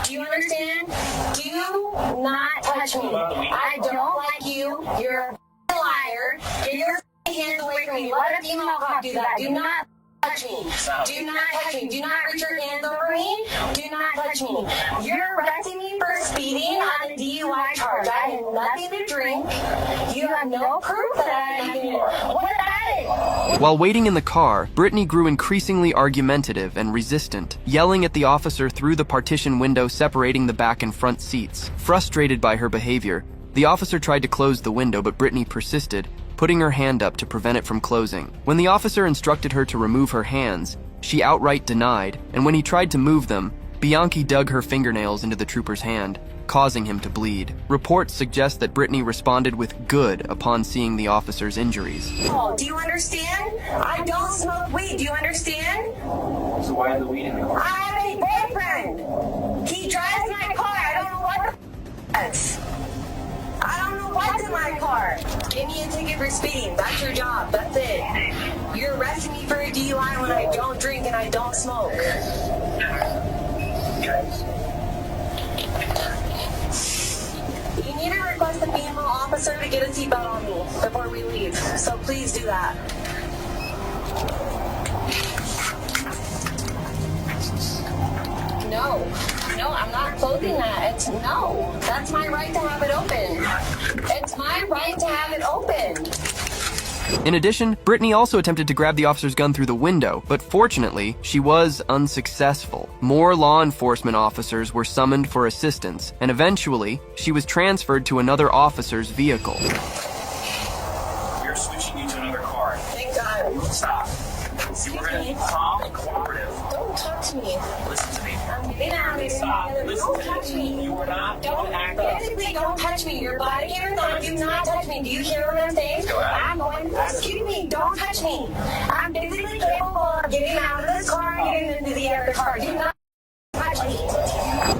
Do you understand? Do not touch me. I don't like you. You're a liar. Get your hands away from me. Let a female cop do that. Do not touch me. Do not touch me. Do not reach your hands over me. Do not touch me. You're arresting me for speeding on a DUI charge. I had nothing to drink. You have no proof that I had anything. What about it? While waiting in the car, Brittany grew increasingly argumentative and resistant, yelling at the officer through the partition window separating the back and front seats. Frustrated by her behavior, the officer tried to close the window, but Brittany persisted, putting her hand up to prevent it from closing. When the officer instructed her to remove her hands, she outright denied, and when he tried to move them, Bianchi dug her fingernails into the trooper's hand, causing him to bleed. Reports suggest that Brittany responded with good upon seeing the officer's injuries. Oh, do you understand? I don't smoke weed. Do you understand? So why is the weed in the car? I have a boyfriend. He drives my car. I don't know what the that's. I don't know what's in my car. Give me a ticket for speeding. That's your job. That's it. You're arresting me for a DUI when I don't drink and I don't smoke. You need to request a female officer to get a seatbelt on me before we leave. So please do that. No, I'm not closing that. No, that's my right to have it open. It's my right to have it open. In addition, Brittany also attempted to grab the officer's gun through the window, but fortunately, she was unsuccessful. More law enforcement officers were summoned for assistance, and eventually, she was transferred to another officer's vehicle. We're switching you to another car. Thank God. Stop. Excuse me. Calm and cooperative. Don't touch me. Listen to me. Stop. Listen to me. You are not. Don't physically don't touch me. Your body here. Do not touch me. Do you hear what I'm saying? I'm going. Excuse me. Don't touch me. I'm physically capable of getting out of this car and getting into the other car. Do not touch me.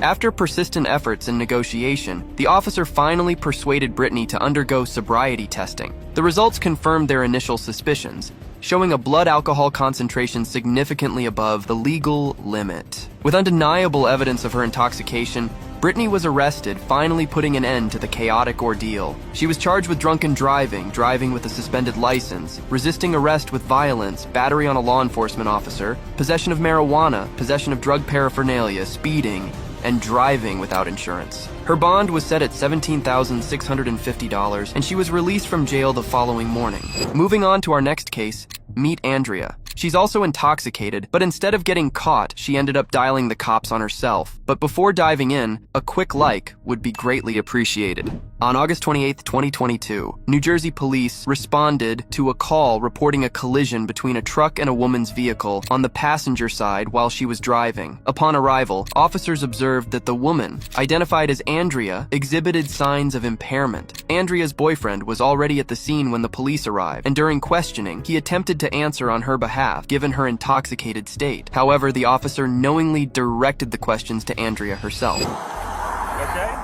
After persistent efforts and negotiation, the officer finally persuaded Brittany to undergo sobriety testing. The results confirmed their initial suspicions, showing a blood alcohol concentration significantly above the legal limit. With undeniable evidence of her intoxication, Brittany was arrested, finally putting an end to the chaotic ordeal. She was charged with drunken driving, driving with a suspended license, resisting arrest with violence, battery on a law enforcement officer, possession of marijuana, possession of drug paraphernalia, speeding, and driving without insurance. Her bond was set at $17,650, and she was released from jail the following morning. Moving on to our next case, meet Andrea. She's also intoxicated, but instead of getting caught, she ended up dialing the cops on herself. But before diving in, a quick like would be greatly appreciated. On August 28, 2022, New Jersey police responded to a call reporting a collision between a truck and a woman's vehicle on the passenger side while she was driving. Upon arrival, officers observed that the woman, identified as Andrea, exhibited signs of impairment. Andrea's boyfriend was already at the scene when the police arrived, and during questioning, he attempted to answer on her behalf, given her intoxicated state. However, the officer knowingly directed the questions to Andrea herself. Okay?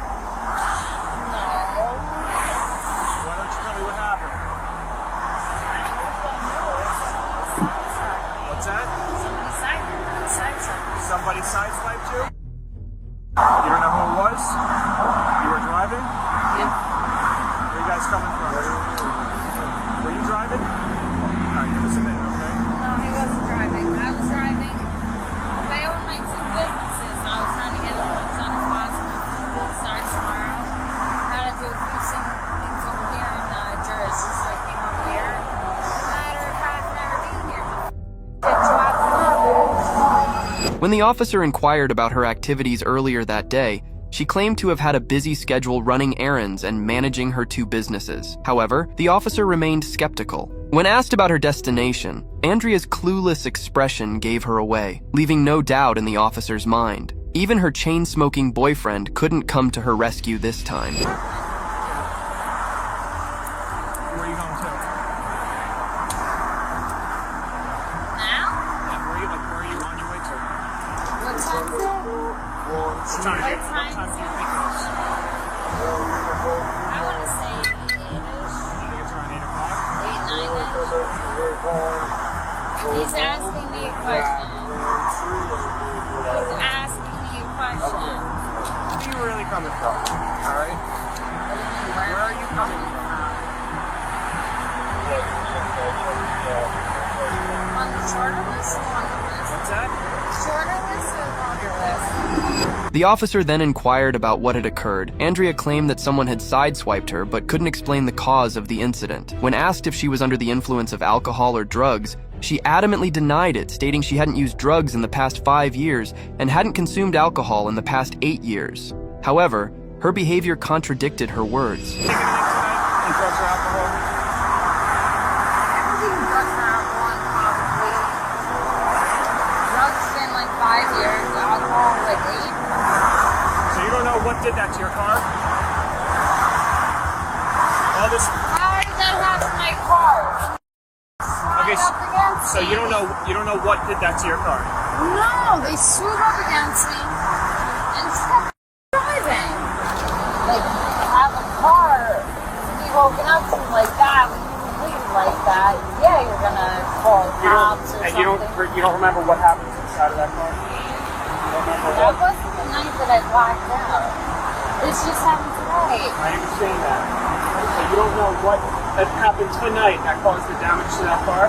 Why don't you tell me what happened? What's that? Somebody sideswiped you? You don't know who it was? You were driving? Yeah. Where are you guys coming from? Were you driving? Alright, give us a minute, okay? No, he wasn't driving. I was driving. They own my two businesses. I was trying to get as much done as possible before we start tomorrow. I had to do a few things over here in Jersey, so I came over here. Matter of fact, I've never been here before. When the officer inquired about her activities earlier that day, she claimed to have had a busy schedule running errands and managing her two businesses. However, the officer remained skeptical. When asked about her destination, Andrea's clueless expression gave her away, leaving no doubt in the officer's mind. Even her chain-smoking boyfriend couldn't come to her rescue this time. Where are you going to? Now? Yeah, where are you on your way to? What time is it? What time do you think it is? I want to say 8-ish. You think it's around 8 o'clock? 8, 9-ish. He's asking me a question. He's asking me a question. Where are you really coming from? Alright? Where are you coming from? On the shorter list or longer list? What's that? Shorter list or longer list? The officer then inquired about what had occurred. Andrea claimed that someone had sideswiped her but couldn't explain the cause of the incident. When asked if she was under the influence of alcohol or drugs, she adamantly denied it, stating she hadn't used drugs in the past 5 years and hadn't consumed alcohol in the past 8 years. However, her behavior contradicted her words. Drugs or alcohol? Drugs or alcohol, probably. Drugs been like 5 years, alcohol like 8. So you don't know what did that to your car? All this. How did that happen to my car? Okay, so you don't know what did that to your car? No, they swoop up against me and kept driving. Like, have a car be woken up to like that, when you leave like that, yeah, you're gonna call cops or something. You don't remember what happened inside of that car? That wasn't the night that I blacked out. This just happened today. I understand that. So you don't know what happened tonight that caused the damage to that car?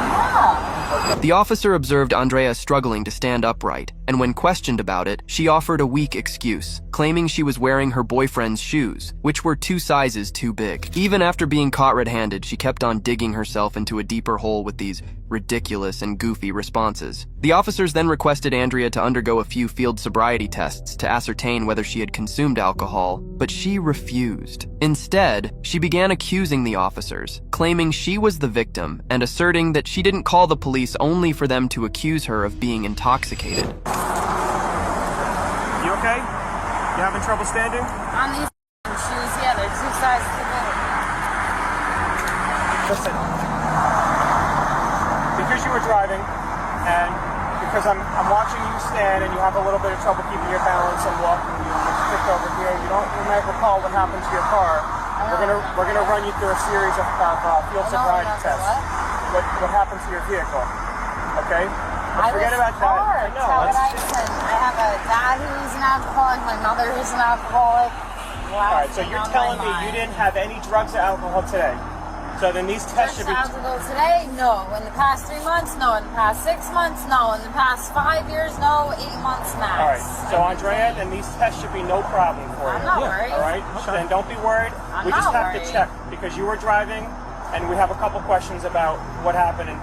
Yeah. The officer observed Andrea struggling to stand upright and when questioned about it, she offered a weak excuse, claiming she was wearing her boyfriend's shoes, which were 2 sizes too big. Even after being caught red-handed, she kept on digging herself into a deeper hole with these ridiculous and goofy responses. The officers then requested Andrea to undergo a few field sobriety tests to ascertain whether she had consumed alcohol, but she refused. Instead, she began accusing the officers, claiming she was the victim and asserting that she didn't call the police only for them to accuse her of being intoxicated. You okay? You having trouble standing? On these shoes, yeah, they're 2 sizes too big. Listen. Because you were driving, and because I'm watching you stand and you have a little bit of trouble keeping your balance and walking, you tripped over here, you might recall what happened to your car. We're gonna run you through a series of field sobriety tests. What happened to your vehicle? Okay? But forget about that. I know. I have a dad who's an alcoholic, my mother who's an alcoholic. Alright, so you're telling me you didn't have any drugs or alcohol today? So then these tests should be... Alcohol today? No. In the past 3 months? No. In the past 6 months? No. In the past 5 years? No. 8 months max. Alright, so Andrea, then these tests should be no problem for you. I'm not worried. Alright, then don't be worried. We just have to check because you were driving and we have a couple questions about what happened and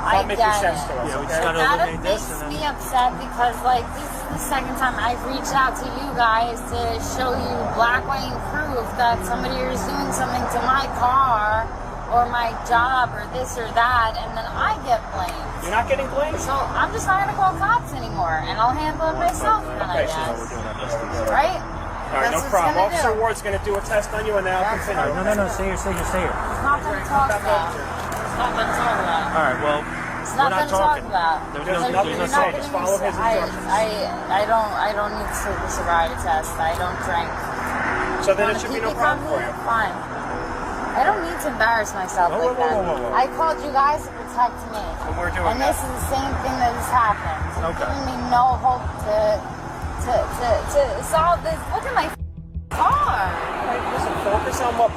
that makes sense to us. Yeah, we just gotta eliminate this. That makes me upset because, like, this is the second time I've reached out to you guys to show you black, white, and proof that somebody is doing something to my car or my job or this or that, and then I get blamed. You're not getting blamed? So I'm just not gonna call cops anymore, and I'll handle it myself then, I guess. Right? Alright, no problem. Officer Ward's gonna do a test on you and then I'll continue. No, say it. It's not gonna talk about. It's not gonna talk about. Alright, well, it's not gonna talk about. There's nothing to say, just follow his instructions. I don't need to take the sobriety test. I don't drink. So then it should be no problem for you. Fine. I don't need to embarrass myself like that. I called you guys to protect me. And we're doing this is the same thing that has happened. You're giving me no hope to solve this. Look at my car. Listen, focus on what...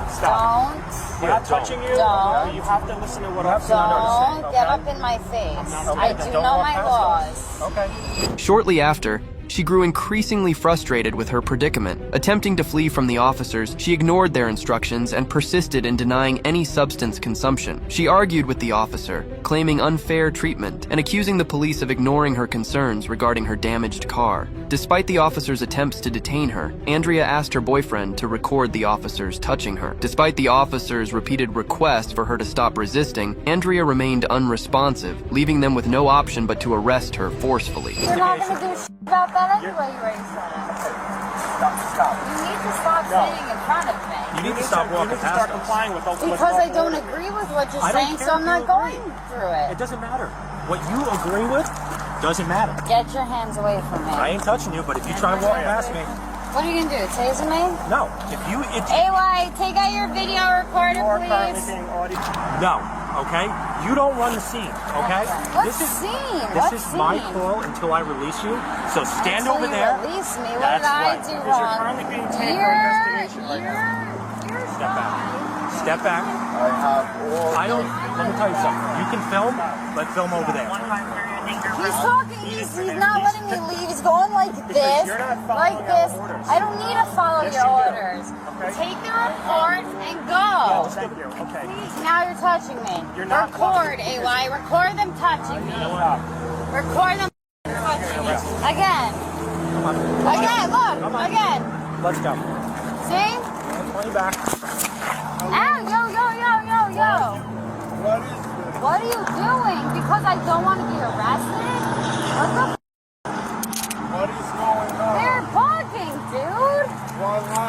Stop. We're not touching you. Don't. You have to listen to what I'm saying. Don't get up in my face. I do know my laws. Okay. Shortly after, she grew increasingly frustrated with her predicament. Attempting to flee from the officers, she ignored their instructions and persisted in denying any substance consumption. She argued with the officer, claiming unfair treatment and accusing the police of ignoring her concerns regarding her damaged car. Despite the officers' attempts to detain her, Andrea asked her boyfriend to record the officers touching her. Despite the officers' repeated requests for her to stop resisting, Andrea remained unresponsive, leaving them with no option but to arrest her forcefully. You're not going to do shit about that anyway, you already said it. Stop. You need to stop saying in front of me. You need to stop walking past start complying with all because I don't agree with what you're saying, so I'm not going through it. It doesn't matter. What you agree with doesn't matter. Get your hands away from me. I ain't touching you, but if you try to walk past me... What are you going to do, taser me? No. AY, take out your video recorder, please. No, okay? You don't run the scene, okay? What scene? This is my call until I release you. So stand over there. Release me. What did I do wrong? You're currently being taken for investigation right now. Step back. Let me tell you something. You can film, but film over there. He's talking, he's not letting me leave. He's going like this, like this. I don't need to follow your orders. Take the report and go. Now you're touching me. Record, AY. Record them touching me. Record them touching me. Again. Look. Again. Let's go. See? Play back. Ow, yo. What are you doing? Because I don't want to be arrested? What the What is going on? They're bugging, dude.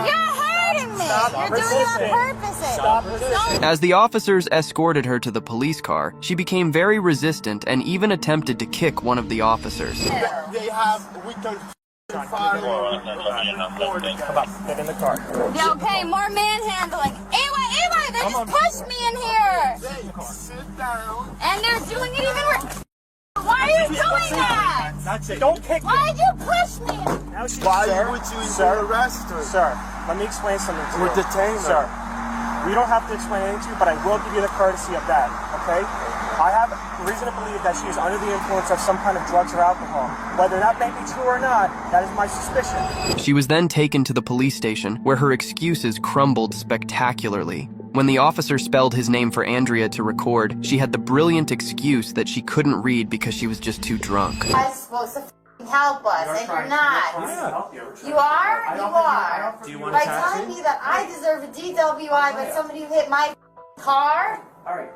You're hurting me. You're doing it on purpose. Stop resisting. As the officers escorted her to the police car, she became very resistant and even attempted to kick one of the officers. They have, we can fire get in the car. Yeah, okay, more manhandling. AY, they just pushed me in here. Sit down. And they're doing it even worse. Why are you doing that? That's it. Don't kick me. Why did you push me? Why would you arrest her? Sir, let me explain something to you. We're detaining Sir, We don't have to explain anything to you, but I will give you the courtesy of that, okay? I have reason to believe that she is under the influence of some kind of drugs or alcohol. Whether that may be true or not, that is my suspicion. She was then taken to the police station, where her excuses crumbled spectacularly. When the officer spelled his name for Andrea to record, she had the brilliant excuse that she couldn't read because she was just too drunk. You guys are supposed to help us, and you're not. You are? You are. Do you want By a taxi? telling me that I deserve a DWI by somebody who hit my car? Alright,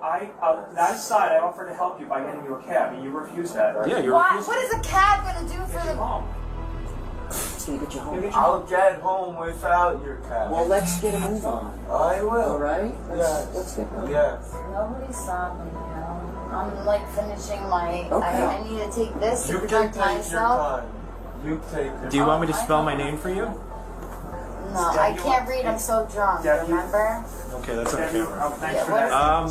that aside, I offered to help you by getting you a cab, and you refused that. Yeah, you refused. What is a cab gonna do for the... It's gonna get you home. I'll get home without your cab. Well, let's get a move on. I will. Alright? Yeah. Let's get moving. Yeah. Nobody's stopping me now. I'm like finishing my... Okay. I need to take this to You can protect take your myself. time. You take your Do you want me to spell my name for you? No, I can't read. I'm so drunk, remember? Okay, that's on camera. Thanks for that.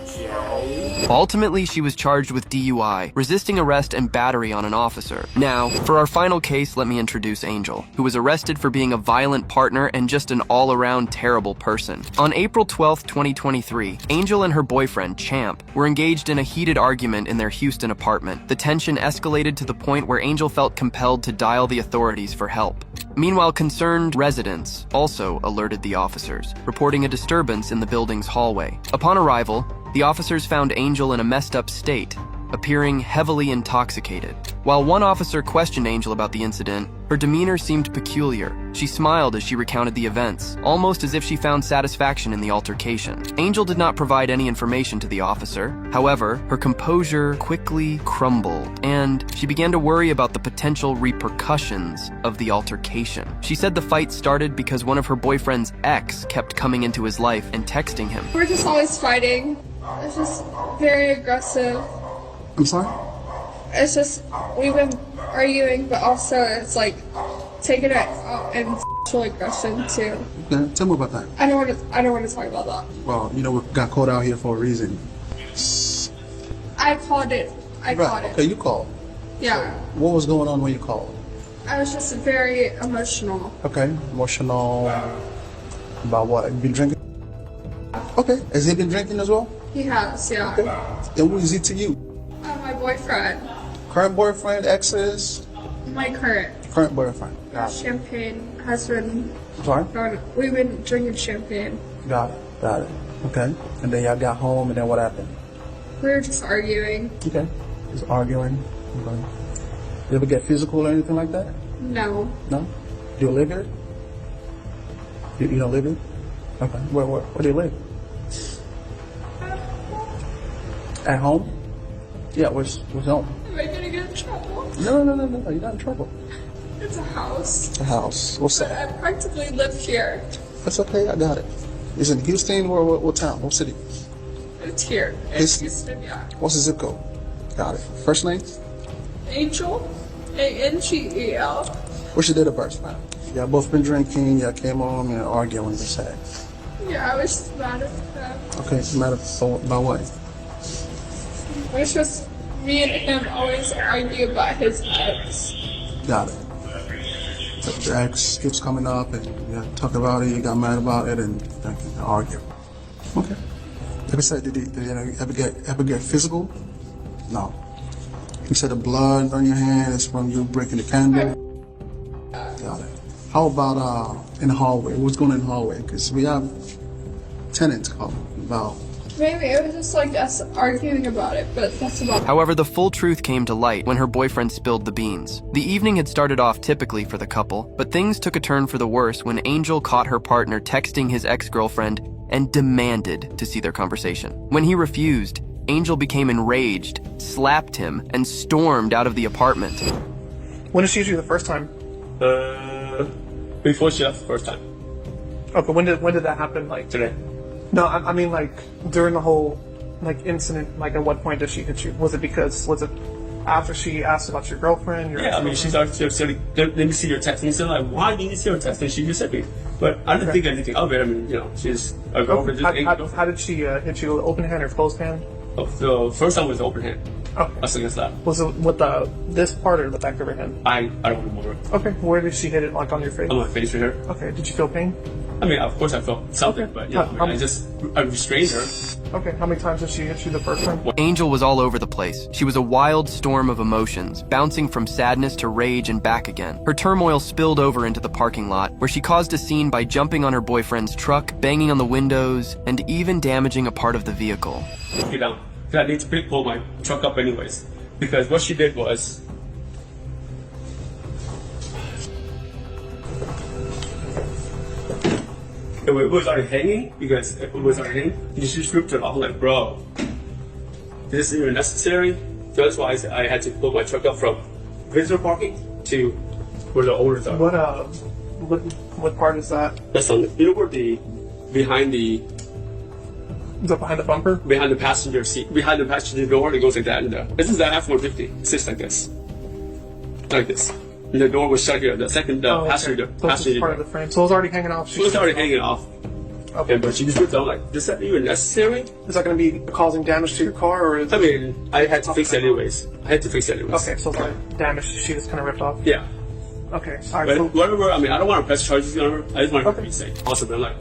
J. Ultimately, she was charged with DUI, resisting arrest, and battery on an officer. Now, for our final case, let me introduce Angel, who was arrested for being a violent partner and just an all-around terrible person. On April 12, 2023, Angel and her boyfriend, Champ, were engaged in a heated argument in their Houston apartment. The tension escalated to the point where Angel felt compelled to dial the authorities for help. Meanwhile, concerned residents also alerted the officers, reporting a disturbance in the building's hallway. Upon arrival, the officers found Angel in a messed up state, appearing heavily intoxicated. While one officer questioned Angel about the incident, her demeanor seemed peculiar. She smiled as she recounted the events, almost as if she found satisfaction in the altercation. Angel did not provide any information to the officer. However, her composure quickly crumbled, and she began to worry about the potential repercussions of the altercation. She said the fight started because one of her boyfriend's ex kept coming into his life and texting him. We're just always fighting. It's just very aggressive. I'm sorry? It's just, we've been arguing, but also it's like taking it out in sexual aggression too. Okay, tell me about that. I don't want to talk about that. Well, you know, we got called out here for a reason. I called it. I called it. Okay, you called. Yeah. What was going on when you called? I was just very emotional. Okay, emotional. About what? You been drinking? Okay, has he been drinking as well? He has, yeah. Okay. And who is he to you? My boyfriend. Current boyfriend, exes? My current. Current boyfriend. Got it. Champagne has been. Sorry? We've been drinking champagne. Got it. Okay. And then y'all got home, and then what happened? We were just arguing. Okay. Just arguing. Okay. You ever get physical or anything like that? No. No? Do you live here? You don't live here? Okay. Where do you live? At home? Yeah, where's home? Am I gonna get in trouble? No, you're not in trouble. It's a house. A house. What's But that? I practically live here. That's okay, I got it. Is it in Houston or what town? What city? It's here. It's Houston, yeah. What's the zip code? Got it. First name? Angel. ANGEL. What's your date of birth, man? Y'all both been drinking, y'all came home and arguing, you said. Yeah, I was just mad at him. Okay, mad about what? It's just me and him always argue about his ex. Got it. So the ex keeps coming up and you talk about it, you got mad about it, and you argue. Okay. Like I said, did you ever get physical? No. You said the blood on your hand is from you breaking the candle? Got it. How about in the hallway? What's going on in the hallway? Because we have tenants calling about. Maybe it was just like us arguing about it, but that's about it. However, the full truth came to light when her boyfriend spilled the beans. The evening had started off typically for the couple, but things took a turn for the worse when Angel caught her partner texting his ex-girlfriend and demanded to see their conversation. When he refused, Angel became enraged, slapped him, and stormed out of the apartment. When did she hit you the first time? Before she left the first time. Okay, when did that happen? Like Today. No, I mean like during the whole like incident. Like at what point did she hit you? Was it after she asked about your girlfriend? Yeah, I mean she started saying, let me see your text. And he said like, why did you see your text? And she just said me. But I didn't think anything of it. I mean, she's a girlfriend. How did she hit you? Open hand or closed hand? The first time was open hand. Okay. I second slap. Was it with this part or the back of her hand? I don't remember. Okay. Where did she hit it? Like on your face? On my face right here. Okay. Did you feel pain? I mean, of course I felt something, but you know, I restrained her. Okay, how many times did she hit you the first time? Angel was all over the place. She was a wild storm of emotions, bouncing from sadness to rage and back again. Her turmoil spilled over into the parking lot, where she caused a scene by jumping on her boyfriend's truck, banging on the windows, and even damaging a part of the vehicle. You know, I need to pull my truck up anyways, because what she did was, it was already hanging, because it was already hanging, you just ripped it off. Like, bro, this isn't even necessary. So that's why I had to pull my truck up from visitor parking to where the owners are. What part is that? That's on, you know where behind the Is that behind the bumper? Behind the passenger seat, behind the passenger door, it goes like that. And this is the F-150. It sits like this. Like this. And the door was shut here. The second passenger So it's just part of the frame. So it was already hanging off. So it was already hanging off. Okay. But she just ripped it out. Like, is that even necessary? Is that going to be causing damage to your car, or is I mean, I had to fix it anyways. Okay, so it's like damage she just kind of ripped off. Yeah. Okay. All right. But So, whatever. I mean, I don't want to press charges on her. I just want her to be safe. Also, but I'm like,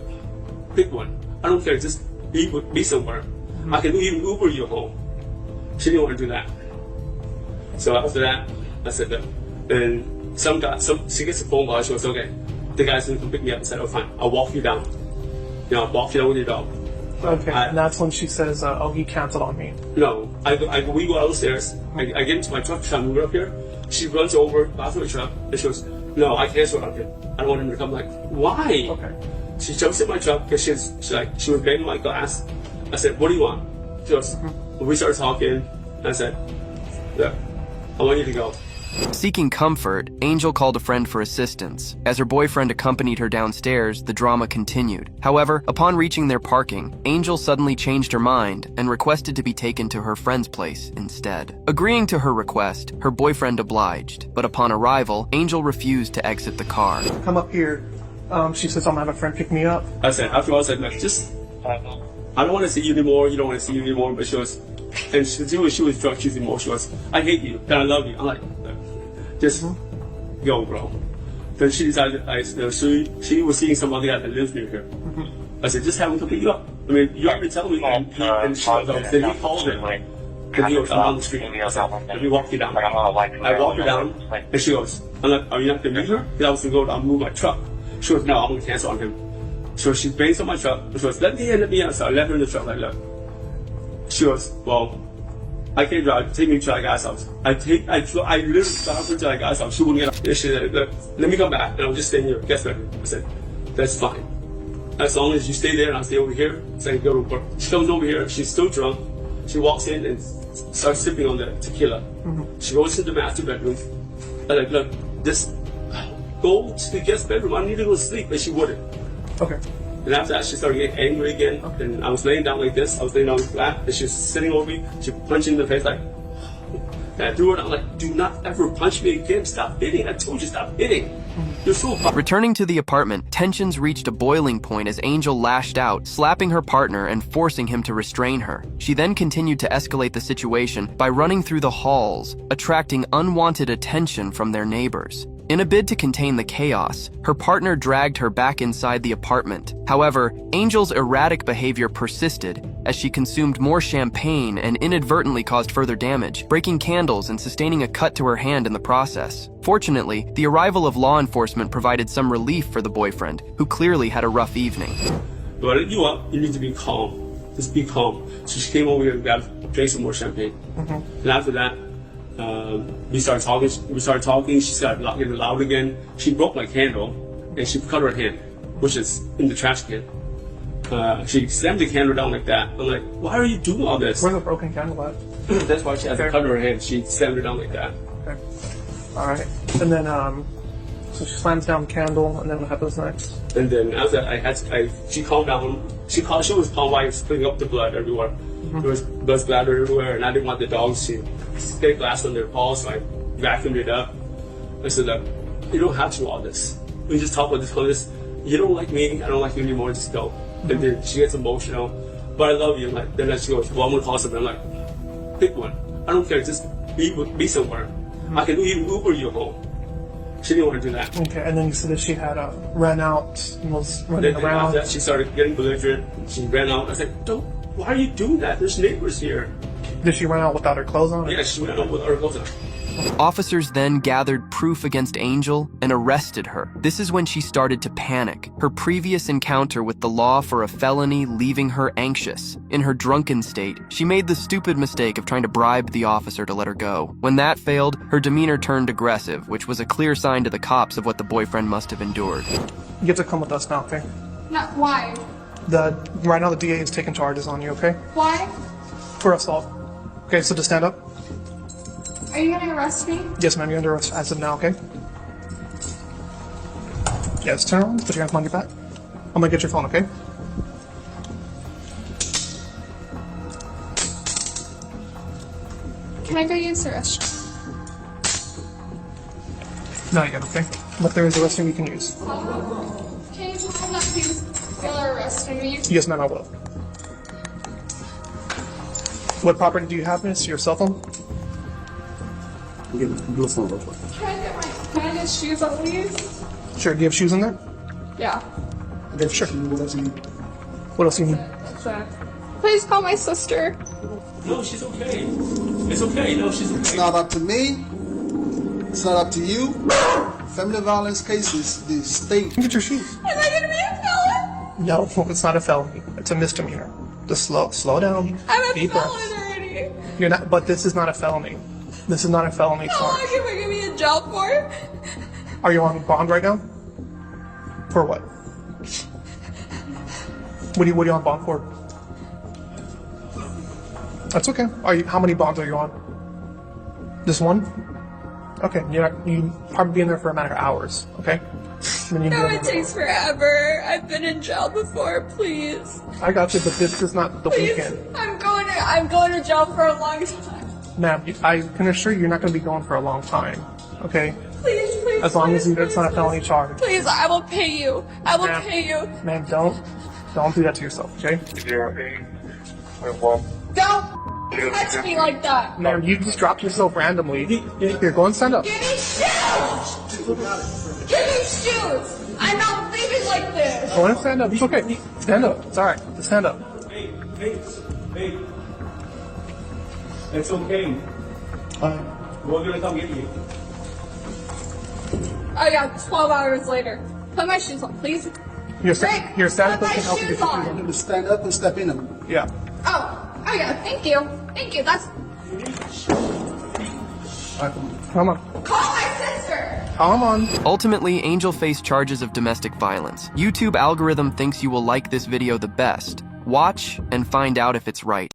pick one. I don't care. Just be somewhere. I can even Uber you home. She didn't want to do that. So after that, I said that. Then she gets a phone call. She was okay. The guy's gonna come pick me up and said, "Oh, fine. I'll walk you down. You know, I'll walk you down with your dog." okay. And that's when she says, "Oh, he canceled on me." No, we go downstairs. I get into my truck. Trying to move it up here. She runs over, back to the truck, and she goes, "No, I canceled on him. I don't want him to come." I'm like, why? Okay. She jumps in my truck because she was banging my glass. I said, "What do you want?" She goes, we started talking. And I said, "Look, I want you to go." Seeking comfort, Angel called a friend for assistance. As her boyfriend accompanied her downstairs, the drama continued. However, upon reaching their parking, Angel suddenly changed her mind and requested to be taken to her friend's place instead. Agreeing to her request, her boyfriend obliged, but upon arrival, Angel refused to exit the car. Come up here. She says, "I'm gonna have a friend pick me up." I said, after I was like, "Look, just, I don't want to see you anymore. You don't want to see you anymore." But she was drunk. She was emotional. She was, "I hate you, and I love you." I'm like, just go, bro. Then she decided, she was seeing somebody that lives near here. I said, just have him come pick you up. I mean, you already tell me, and she was then he called him. And he goes, "I'm on the street." I said, "Let me walk you down." I walked her down, and she goes, I'm like, "Are you not going to meet her?" Because I was going to go down and move my truck. She goes, "No, I'm going to cancel on him." So she bangs on my truck. She goes, let me in. So I left her in the truck. Like, look. She goes, "Well, I can't drive. Take me to our guy's house." I literally stopped her to our guy's house. She wouldn't get up. She said, "Look, let me come back, and I'll just stay here. Guess what?" I said, "That's fine. As long as you stay there and I'll stay over here." So I go to work. She comes over here. She's still drunk. She walks in and starts sipping on the tequila. She goes to the master bedroom. I'm like, "Look, just go to the guest bedroom. I need to go to sleep." And she wouldn't. Okay. And after that, she started getting angry again. And I was laying down like this. I was laying down flat. And she was sitting over me. She punched me in the face like, and I threw her down like, "Do not ever punch me again. Stop hitting. I told you, stop hitting. You're so." Returning to the apartment, tensions reached a boiling point as Angel lashed out, slapping her partner and forcing him to restrain her. She then continued to escalate the situation by running through the halls, attracting unwanted attention from their neighbors. In a bid to contain the chaos, her partner dragged her back inside the apartment. However, Angel's erratic behavior persisted as she consumed more champagne and inadvertently caused further damage, breaking candles and sustaining a cut to her hand in the process. Fortunately, the arrival of law enforcement provided some relief for the boyfriend, who clearly had a rough evening. When you up, you need to be calm. Just be calm. So she came over here and drank some more champagne. And after that, we started talking. She started getting loud again. She broke my candle and she cut her hand, which is in the trash can. She slammed the candle down like that. I'm like, "Why are you doing all this?" Where's the broken candle at? That's why she had to cut her hand. She slammed it down like that. Okay. All right. And then, so she slams down the candle, and then what happens next? And then after that, she calmed down. She was calm by splitting up the blood everywhere. There was blood splatter everywhere, and I didn't want the dogs to get glass on their paws, so I vacuumed it up. I said, "Look, you don't have to do all this. We just talk about this. You don't like me, I don't like you anymore, just go." And then she gets emotional. "But I love you." I'm like, then she goes, "Well, I'm gonna call somebody." I'm like, "Pick one. I don't care, just be somewhere. I can even Uber you home." She didn't want to do that. Okay, and then you said that she had ran out and was running Then around. after that, she started getting belligerent. She ran out. I said, "Don't. Why are you doing that? There's neighbors here." Did she run out without her clothes on? Yeah, she ran out with her clothes on. Officers then gathered proof against Angel and arrested her. This is when she started to panic, her previous encounter with the law for a felony leaving her anxious. In her drunken state, she made the stupid mistake of trying to bribe the officer to let her go. When that failed, her demeanor turned aggressive, which was a clear sign to the cops of what the boyfriend must have endured. You get to come with us now, okay? Not why? Right now the DA is taking charges on you, okay? Why? For assault. Okay, so just stand up. Are you gonna arrest me? Yes, ma'am, you're under arrest as of now, okay? Yes, turn around, put your hands behind your back. I'm gonna get your phone, okay? Can I go use the restroom? Not yet, okay? But there is a restroom you can use. Can you tell him that he's gonna arrest me? Yes, ma'am, I will. What property do you have, miss? Your cell phone? Give me the phone real quick. Can I get shoes on these? Sure, do you have shoes in there? Yeah. Okay, sure. What else do you need? What else do you need? Please call my sister. No, she's okay. It's okay. No, she's okay. It's not up to me. It's not up to you. Family violence cases, the state. Get your shoes. Am I gonna be a felon? No, it's not a felony. It's a misdemeanor. Just slow down. I'm a Deep felon breaths. already. You're not, but this is not a felony. This is not a felony How charge. long am I gonna be in jail for? Are you on bond right now? For what? What are you on bond for? That's okay. How many bonds are you on? Just one? Okay, you probably be in there for a matter of hours, okay? Then No, it takes forever. I've been in jail before, please. I got you, but this is not the Please, weekend. I'm going to jail for a long time. Ma'am, I can assure you you're not going to be going for a long time, okay? Please, As long as it's not a felony charge. Please, I will pay you. I will pay you. Ma'am, don't do that to yourself, okay? Don't touch me like that. Ma'am, you just dropped yourself randomly. Here, go and stand up. Give me shoes. Give me shoes. I'm not leaving like this. Go and stand up. It's okay. Stand up. It's alright. Just stand up. Hey. It's okay. We're gonna come get you. Oh yeah, 12 hours later. Put my shoes on, please. Your stand up put my can help you get shoes your on. shoes on. To stand up and step in them. Yeah. Oh yeah, thank you. Thank you. That's. Come on. Call my sister. Come on. Ultimately, Angel faced charges of domestic violence. YouTube algorithm thinks you will like this video the best. Watch and find out if it's right.